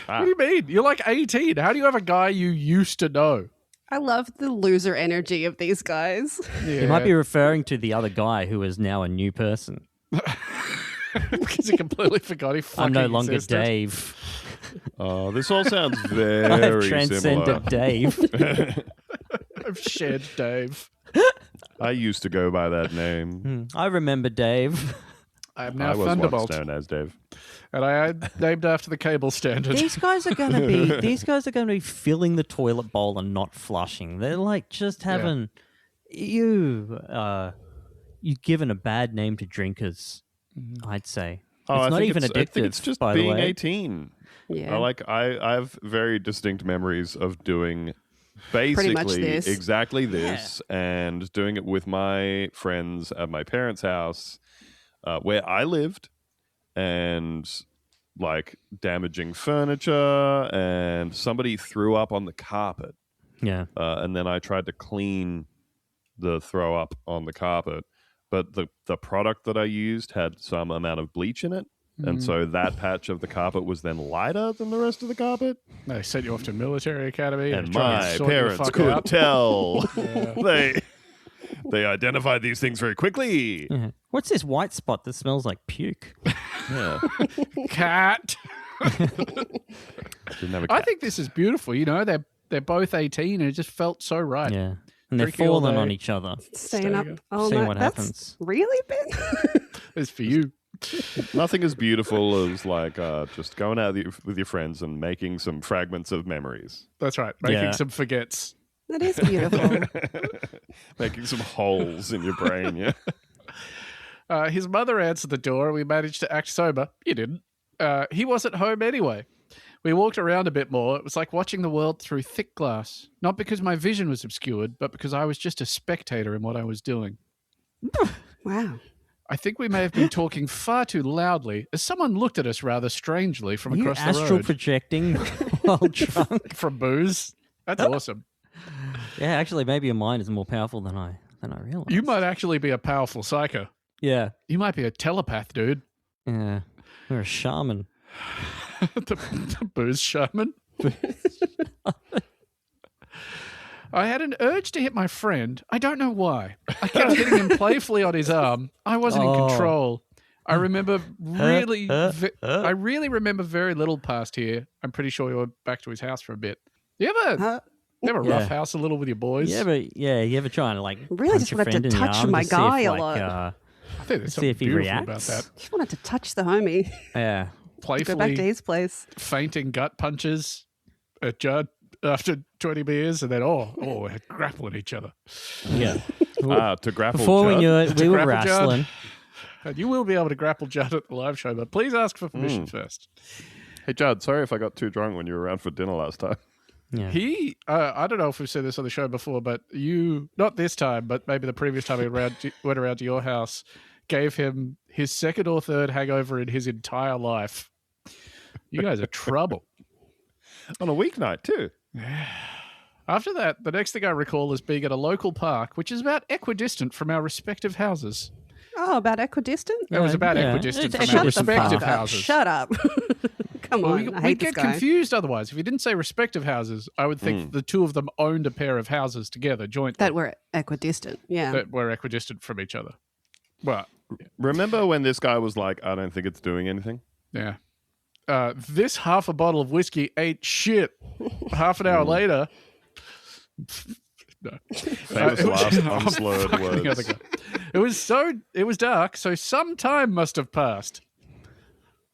What do you mean? You're like 18. How do you have a guy you used to know? I love the loser energy of these guys. Yeah. You might be referring to the other guy who is now a new person. because he completely forgot he fucking I'm no longer existed. Dave. Oh, this all sounds I've very similar. transcended Dave. I've shared Dave. I used to go by that name. I remember Dave. I am I now was once Thunderbolt, known as Dave. and I am named after the cable standard. These guys are gonna be filling the toilet bowl and not flushing. They're like just having you've given a bad name to drinkers. I'd say Oh, it's I not think even I think addictive. it's just by the being way. 18. Yeah. I have very distinct memories of doing Pretty much basically this. exactly this and doing it with my friends at my parents' house where I lived and like damaging furniture and somebody threw up on the carpet Yeah, and then I tried to clean the throw up on the carpet, but the product that I used had some amount of bleach in it. And so that patch of the carpet was then lighter than the rest of the carpet. They sent you off to military academy, And tried to my sort you the parents fuck could out. tell. They identified these things very quickly. yeah. What's this white spot that smells like puke? Yeah. Cat. Didn't have a I cat. think this is beautiful. You know, they're both 18, and it just felt so right. Yeah, and they're Drinking all falling on day. each other. Staying up Staying all Seeing night. what That's happens. really been. It's for you. Nothing as beautiful as like just going out with your friends and making some fragments of memories. That's right. Making Yeah. some forgets. That is beautiful. Making some holes in your brain, yeah. His mother answered the door, and we managed to act sober. You didn't. He wasn't home anyway. We walked around a bit more. It was like watching the world through thick glass. Not because my vision was obscured, but because I was just a spectator in what I was doing. Wow. I think we may have been talking far too loudly as someone looked at us rather strangely from Are you across the astral road. projecting while drunk? From booze. That's awesome. Yeah, actually, maybe your mind is more powerful than I realized. You might actually be a powerful psycho. Yeah, You might be a telepath, dude. yeah. You're a shaman. the booze shaman. I had an urge to hit my friend. I don't know why. I kept hitting him playfully on his arm. I wasn't in Oh. control. I remember I really remember very little past here. I'm pretty sure you were back to his house for a bit. You ever Huh? rough Yeah. house a little with your boys? You ever try and like Really punch just your wanted friend to in the touch arm my to see guy if, a like, lot. I think there's see something if he beautiful reacts? about that. Just wanted to touch the homie. Yeah, Go back to Playfully his place. fainting gut punches at Judd after 20 beers and then we're grappling each other. yeah. To grapple Before we Judd. knew it, To we were grapple Judd. wrestling. And you will be able to grapple Judd at the live show, but please ask for permission first. Hey, Judd, sorry if I got too drunk when you were around for dinner last time. Yeah. He, I don't know if we've said this on the show before, but you, not this time, but maybe the previous time we went around to your house, gave him his second or third hangover in his entire life. You guys are trouble. On a weeknight, too. After that, the next thing I recall is being at a local park, which is about equidistant from our respective houses. Oh, about equidistant? It was about Yeah. equidistant It's from our equidistant respective park. houses. Shut up. Come Well, on. I we'd hate this get guy. confused otherwise. If you didn't say respective houses, I would think the two of them owned a pair of houses together, jointly, That we're equidistant. Yeah. that were equidistant from each other. Well, Remember when this guy was like, I don't think it's doing anything? yeah. This half a bottle of whiskey ain't shit. Half an hour later. No. Famous last unslurred words. It was dark, so some time must have passed.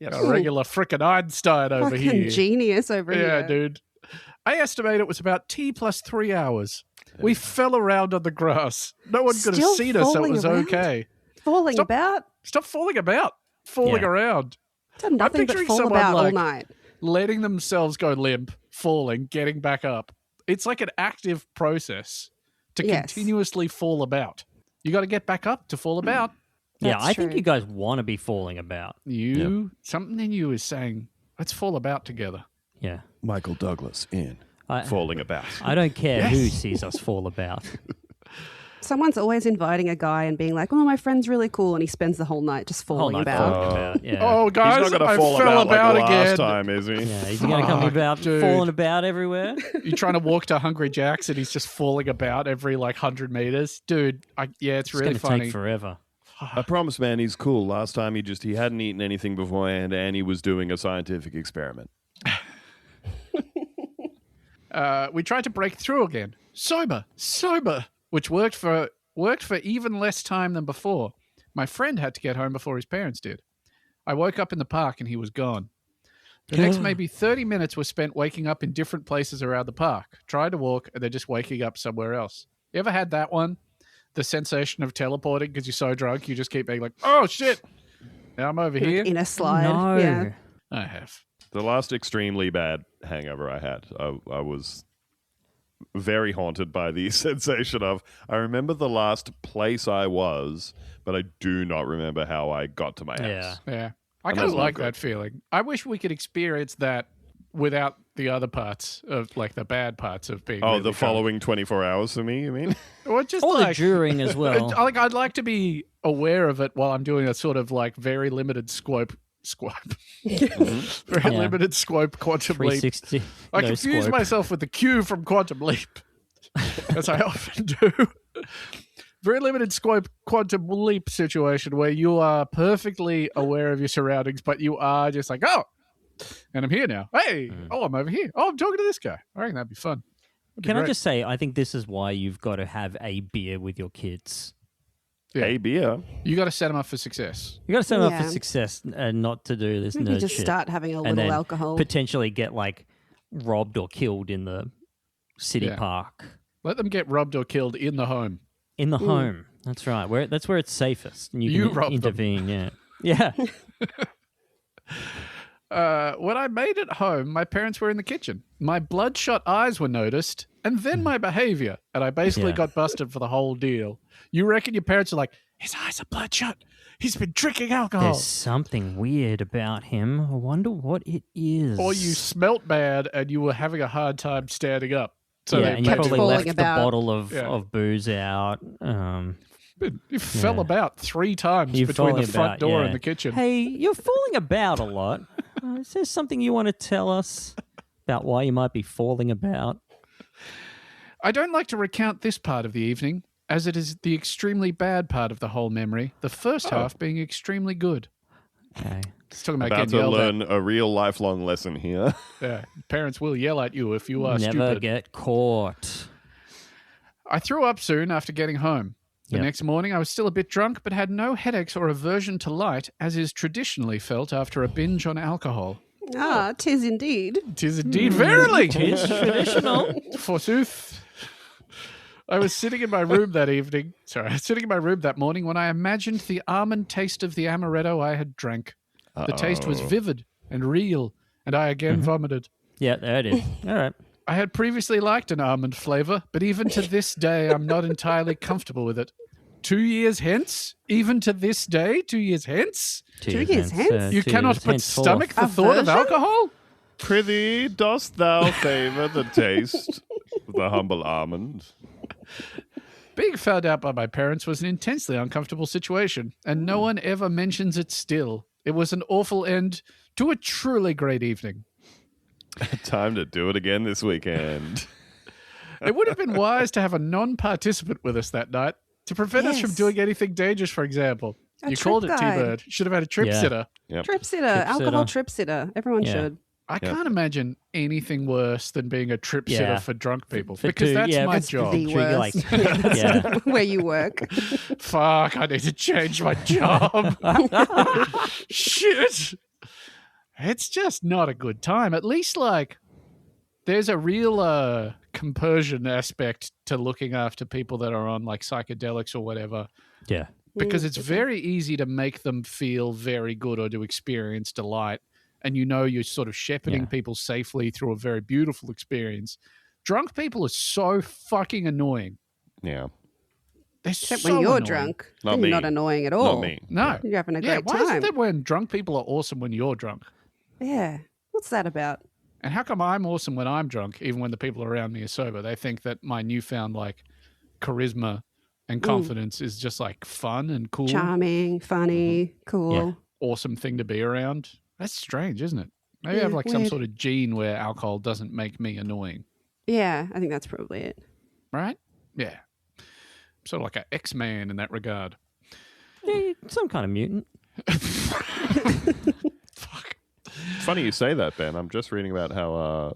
A regular frickin' Einstein over Fucking here. genius over here. Yeah, dude. I estimate it was about T plus 3 hours. We fell around on the grass. No one could have Still seen us, so it falling was around? okay. Falling about? Stop falling about. Falling Yeah. around. Done nothing but picturing fall someone about all like- night. Letting themselves go limp, falling, getting back up. It's like an active process to Yes. continuously fall about. You got to get back up to fall about. Yeah, That's I think true. you guys want to be falling about. Something in you is saying, let's fall about together. Yeah. Michael Douglas in I, Falling About. I don't care Yes. who sees us fall about. Someone's always inviting a guy and being like, oh, my friend's really cool. And he spends the whole night just falling Whole night about. falling about. Yeah. Oh, He's guys, not going I to fall fell about like again. last time, is he? Yeah, he's going to come about dude. falling about everywhere. You're trying to walk to Hungry Jack's and he's just falling about every 100 meters. Dude, it's really It's going to funny. take forever. I promise, man, he's cool. Last time he hadn't eaten anything beforehand, and he was doing a scientific experiment. We tried to break through again. Sober, which worked for even less time than before. My friend had to get home before his parents did. I woke up in the park and he was gone. The next maybe 30 minutes were spent waking up in different places around the park. Tried to walk and then just waking up somewhere else. You ever had that one? The sensation of teleporting because you're so drunk, you just keep being like, oh shit, now I'm over here. In a slide. No. Yeah. I have. The last extremely bad hangover I had, I was very haunted by the sensation of, I remember the last place I was, but I do not remember how I got to my house. Yeah. Yeah. I And kind of that's not like good. that feeling. I wish we could experience that without the other parts of the bad parts of being. Oh, really the drunk. following 24 hours for me, you mean? Or just Or the like during as well. I'd like to be aware of it while I'm doing a sort of very limited scope. Very Yeah. limited scope quantum leap. 360. I no confuse scope. myself with the Q from Quantum Leap, as I often do. Very limited scope quantum leap situation where you are perfectly aware of your surroundings, but you are just like, oh, and I'm here now. Hey, oh, I'm over here. Oh, I'm talking to this guy. I reckon that'd be fun. That'd be Can I great. just say, I think this is why you've got to have a beer with your kids. Yeah. A beer. You got to set them up for success. You got to set them up Yeah. for success and not to do this Maybe nerd just shit. start having a and little then alcohol. potentially get robbed or killed in the city Yeah. park. Let them get robbed or killed in the home. In the home. That's right. That's where it's safest. And You can rob them. intervene, yeah. Yeah. When I made it home, my parents were in the kitchen. My bloodshot eyes were noticed, and then my behavior, and I basically Yeah. got busted for the whole deal. You reckon your parents are like, his eyes are bloodshot. He's been drinking alcohol. There's something weird about him. I wonder what it is. Or you smelt bad and you were having a hard time standing up. So yeah, they and you kept probably falling left about. the bottle of, Yeah. of booze out. You fell Yeah. about 3 times You between the falling front about, door yeah. and the kitchen. Hey, you're falling about a lot. Is there something you want to tell us about why you might be falling about? I don't like to recount this part of the evening, as it is the extremely bad part of the whole memory, the first half being extremely good. Okay. It's talking about About getting to yelled learn a real lifelong lesson here. at. Yeah, parents will yell at you if you are Never stupid. get caught. I threw up soon after getting home. The Yep. next morning, I was still a bit drunk, but had no headaches or aversion to light, as is traditionally felt after a binge on alcohol. Ah, 'tis indeed. Tis indeed verily. Tis traditional. Forsooth. I was sitting in my room that evening. Sorry, I was sitting in my room that morning when I imagined the almond taste of the amaretto I had drank. The taste was vivid and real, and I again vomited. Yeah, there it is. All right. I had previously liked an almond flavor, but even to this day, I'm not entirely comfortable with it. 2 years hence, even to this day, 2 years hence, 2 years hence? you 2 cannot years but henceforth. stomach the thought of Aversion? alcohol? Prithee, dost thou favour the taste of the humble almond? Being found out by my parents was an intensely uncomfortable situation, and no one ever mentions it still. It was an awful end to a truly great evening. Time to do it again this weekend. It would have been wise to have a non-participant with us that night to prevent us from Yes. doing anything dangerous, for example. You called it guide. T-Bird. Should have had a trip Yeah. sitter. Yep. Trip sitter, Trip alcohol sitter. trip sitter. Everyone Yeah. should. I can't imagine anything worse than being a trip sitter Yeah. for drunk people For because two- that's yeah, my that's job. The True, worst. like- yeah. Where you work. Fuck, I need to change my job. Shit. It's just not a good time. At least, like, there's a real compersion aspect to looking after people that are on, like, psychedelics or whatever. Yeah. Because it's very easy to make them feel very good or to experience delight. And you know you're sort of shepherding Yeah. people safely through a very beautiful experience. Drunk people are so fucking annoying. Yeah. They're Except so when you're annoying. drunk. Not then me. you're not annoying at all. Not me. No. You're having a Yeah, great why is it time. that when drunk people are awesome when you're drunk? Yeah. What's that about? And how come I'm awesome when I'm drunk, even when the people around me are sober? They think that my newfound, like, charisma and confidence is just, like, fun and cool. Charming, funny, cool. Yeah. Awesome thing to be around. That's strange, isn't it? Maybe I have, Yeah, like, some weird. sort of gene where alcohol doesn't make me annoying. Yeah, I think that's probably it. Right? Yeah. Sort of like an X-Man in that regard. Yeah, some kind of mutant. Fuck. It's funny you say that, Ben. I'm just reading about how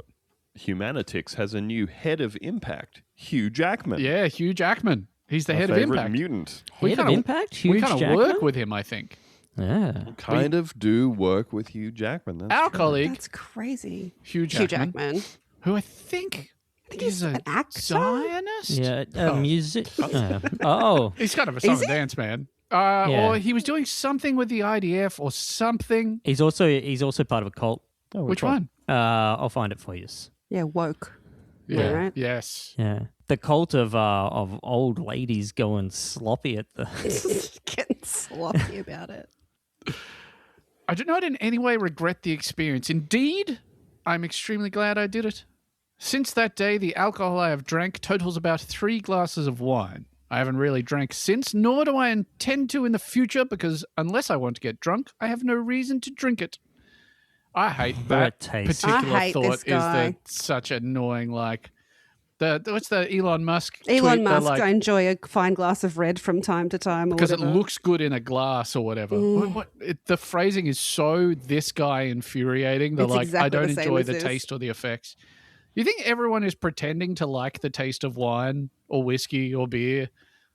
Humanitix has a new head of Impact, Hugh Jackman. Yeah, Hugh Jackman. He's the our head of favorite Impact. mutant. We Head of kinda- Impact? We Huge kind of Jackman? work with him, I think. Yeah. Kind of do work with Hugh Jackman. That's Our true. colleague, That's crazy. Hugh Hugh Jackman, Jackman. who I think he's is an a actor? Zionist. Yeah. Oh. Music. Oh. He's kind of a song Is and he? dance man. Yeah. Or he was doing something with the IDF or something. He's also part of a cult. Oh, Which one? I'll find it for you. Yeah, woke. Yeah. right? Yes. Yeah. The cult of old ladies going sloppy at the Getting sloppy about it. I do not in any way regret the experience. Indeed, I'm extremely glad I did it. Since that day, the alcohol I have drank totals about 3 glasses of wine. I haven't really drank since, nor do I intend to in the future, because unless I want to get drunk, I have no reason to drink it. I hate that taste. particular I hate thought. this guy. Is that such annoying? Like what's the Elon Musk? Elon tweet? Musk, Like, I enjoy a fine glass of red from time to time. Or because it whatever. looks good in a glass or whatever. The phrasing is so this guy infuriating. They're It's like, exactly I don't the same enjoy as the this. taste or the effects. You think everyone is pretending to like the taste of wine or whiskey or beer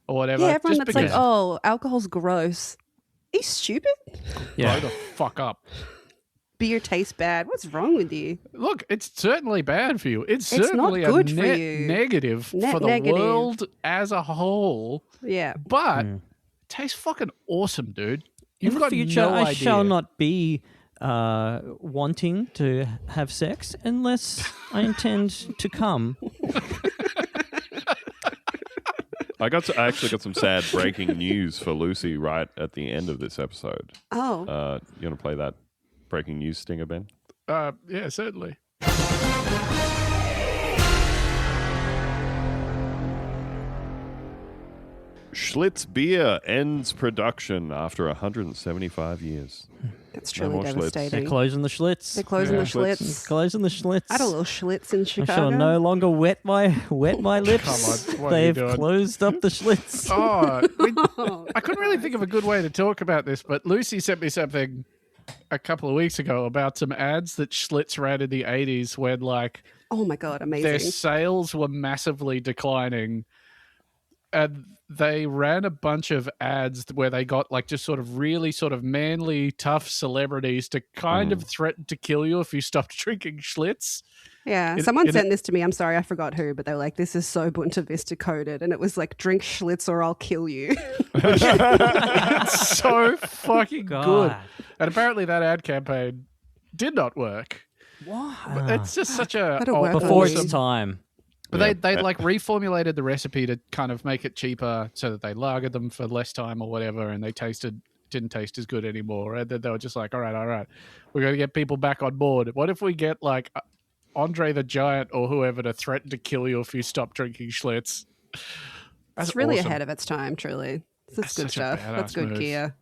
or whatever? Yeah, everyone just that's like, because oh, alcohol's gross. Are you stupid? blow the fuck up. Beer tastes bad. What's wrong with you? Look, it's certainly bad for you. It's not certainly good a for net you. negative Net for the negative. world as a whole. Yeah. But it tastes fucking awesome, dude. You've In got the future, no I idea. shall not be wanting to have sex unless I intend to come. I actually got some sad breaking news for Lucy right at the end of this episode. Oh. You want to play that breaking news stinger, Ben? Yeah, certainly. Schlitz beer ends production after 175 years. That's No truly more Schlitz. They're devastating. closing the Schlitz. They're closing Yeah, the Schlitz. Schlitz. Closing the Schlitz. I had a little Schlitz in I Chicago. shall no longer wet my lips. Come on, what are you They've doing? closed up the Schlitz. I couldn't really think of a good way to talk about this, but Lucy sent me something a couple of weeks ago about some ads that Schlitz ran in the 80s when, like, Oh my god, their amazing. sales were massively declining. And they ran a bunch of ads where they got, like, just sort of really sort of manly, tough celebrities to kind of threaten to kill you if you stopped drinking Schlitz. Yeah, in- someone in sent this to me. I'm sorry, I forgot who, but they were like, "This is so Bunta Vista coded," and it was like, "Drink Schlitz or I'll kill you." It's so fucking good. God. And apparently that ad campaign did not work. What? It's just such a That'll work Before awesome- its time. But they like reformulated the recipe to kind of make it cheaper so that they lagered them for less time or whatever, and they didn't taste as good anymore. And then they were just like, all right, we're going to get people back on board. What if we get like Andre the Giant or whoever to threaten to kill you if you stop drinking Schlitz? That's It's really awesome. ahead of its time, truly. That's That's good such a stuff. badass That's good move. gear.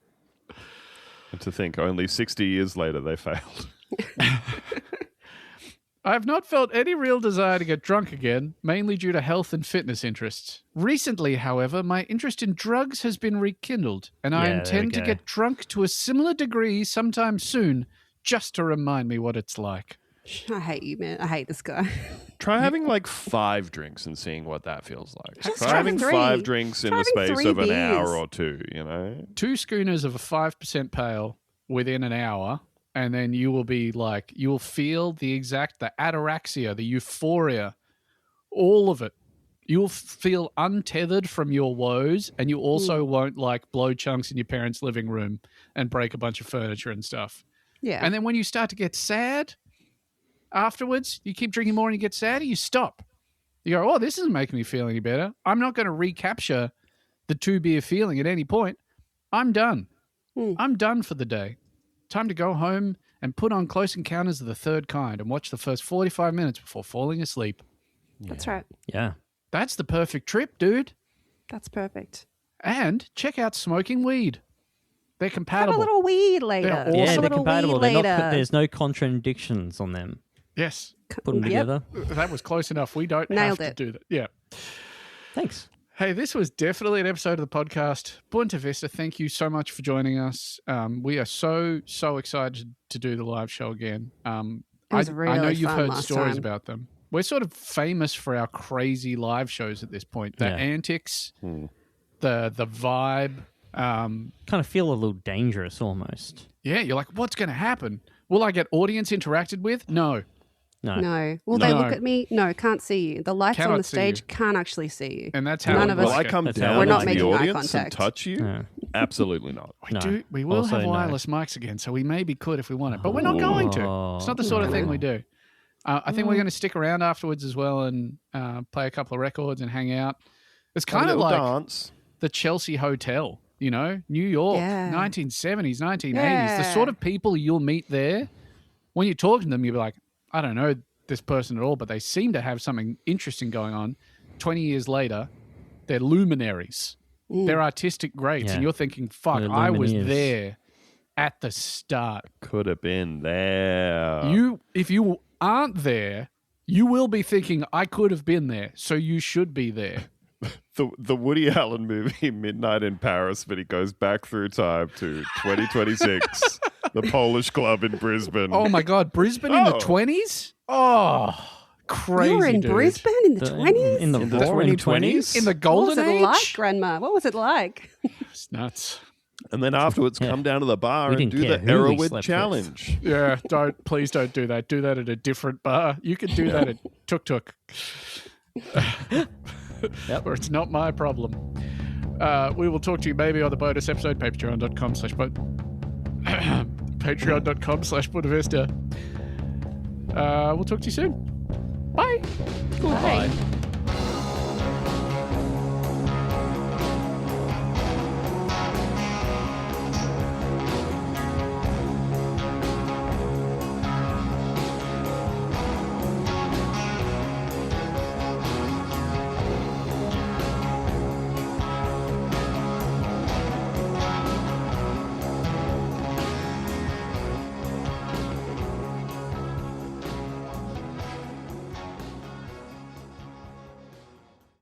And to think, only 60 years later, they failed. I have not felt any real desire to get drunk again, mainly due to health and fitness interests. Recently, however, my interest in drugs has been rekindled, and I Yeah, there we intend to go. get drunk to a similar degree sometime soon, just to remind me what it's like. I hate you, man. I hate this guy. Try having like 5 drinks and seeing what that feels like. Just Try try having three. 5 drinks in Try the having space 3 of an hour beers. or 2, you know? 2 schooners of a 5% pale within an hour, and then you will be like, you will feel the ataraxia, the euphoria, all of it. You'll feel untethered from your woes, and you also won't like blow chunks in your parents' living room and break a bunch of furniture and stuff. Yeah. And then when you start to get sad afterwards, you keep drinking more and you get sadder, you stop. You go, oh, this isn't making me feel any better. I'm not going to recapture the 2-beer feeling at any point. I'm done. I'm done for the day. Time to go home and put on Close Encounters of the Third Kind and watch the first 45 minutes before falling asleep. That's right. Yeah. That's the perfect trip, dude. That's perfect. And check out Smoking Weed. They're Have compatible. a little weed later. They're Have awesome. Yeah, a they're little compatible. weed later. There's no contradictions on them. Yes, Put them together. that was close enough. We don't Nailed have it. to do that. Yeah. Thanks. Hey, this was definitely an episode of the podcast. Buena Vista, thank you so much for joining us. We are so excited to do the live show again. It was I know really you've fun heard last stories time. about them. We're sort of famous for our crazy live shows at this point. The Yeah. antics, the vibe. Kind of feel a little dangerous almost. Yeah, you're like, what's going to happen? Will I get audience interacted with? No. No. No. Will they No. look at me? No, can't see you. The lights on Cannot the see you. stage can't actually see you. And that's how None it of works. us- Will I come That's how down We're into not the making eye audience and contact. touch you? No. Absolutely not. We will Also have no. wireless mics again, so we maybe could if we wanted, but we're not going to. It's not the sort of thing we do. I think we're going to stick around afterwards as well and play a couple of records and hang out. It's Have a kind of little like dance. the Chelsea Hotel, you know, New York, Yeah. 1970s, 1980s. The Yeah. sort of people you'll meet there, when you talk to them, you'll be like, I don't know this person at all, but they seem to have something interesting going on. 20 years later, they're luminaries. They're artistic greats. Yeah. And you're thinking, fuck, They're I was lumineers. there at the start. Could have been there. If you aren't there, you will be thinking, I could have been there, so you should be there. The Woody Allen movie Midnight in Paris, but he goes back through time to 2026, the Polish club in Brisbane. Oh my God, Brisbane in the Oh. 20s? Oh, crazy. You were in dude. Brisbane in the 20s? In the In the roaring 2020s? 20s? In the What golden was it age? like, Grandma? What was it like? It's nuts. And then afterwards, come down to the bar We and didn't do care the who we Erowid slept with. challenge. Yeah, please don't do that. Do that at a different bar. You can do that at Tuk Tuk. Where it's not my problem. We will talk to you maybe on the bonus episode, patreon.com/Buena Vista. We'll talk to you soon. Bye. Goodbye.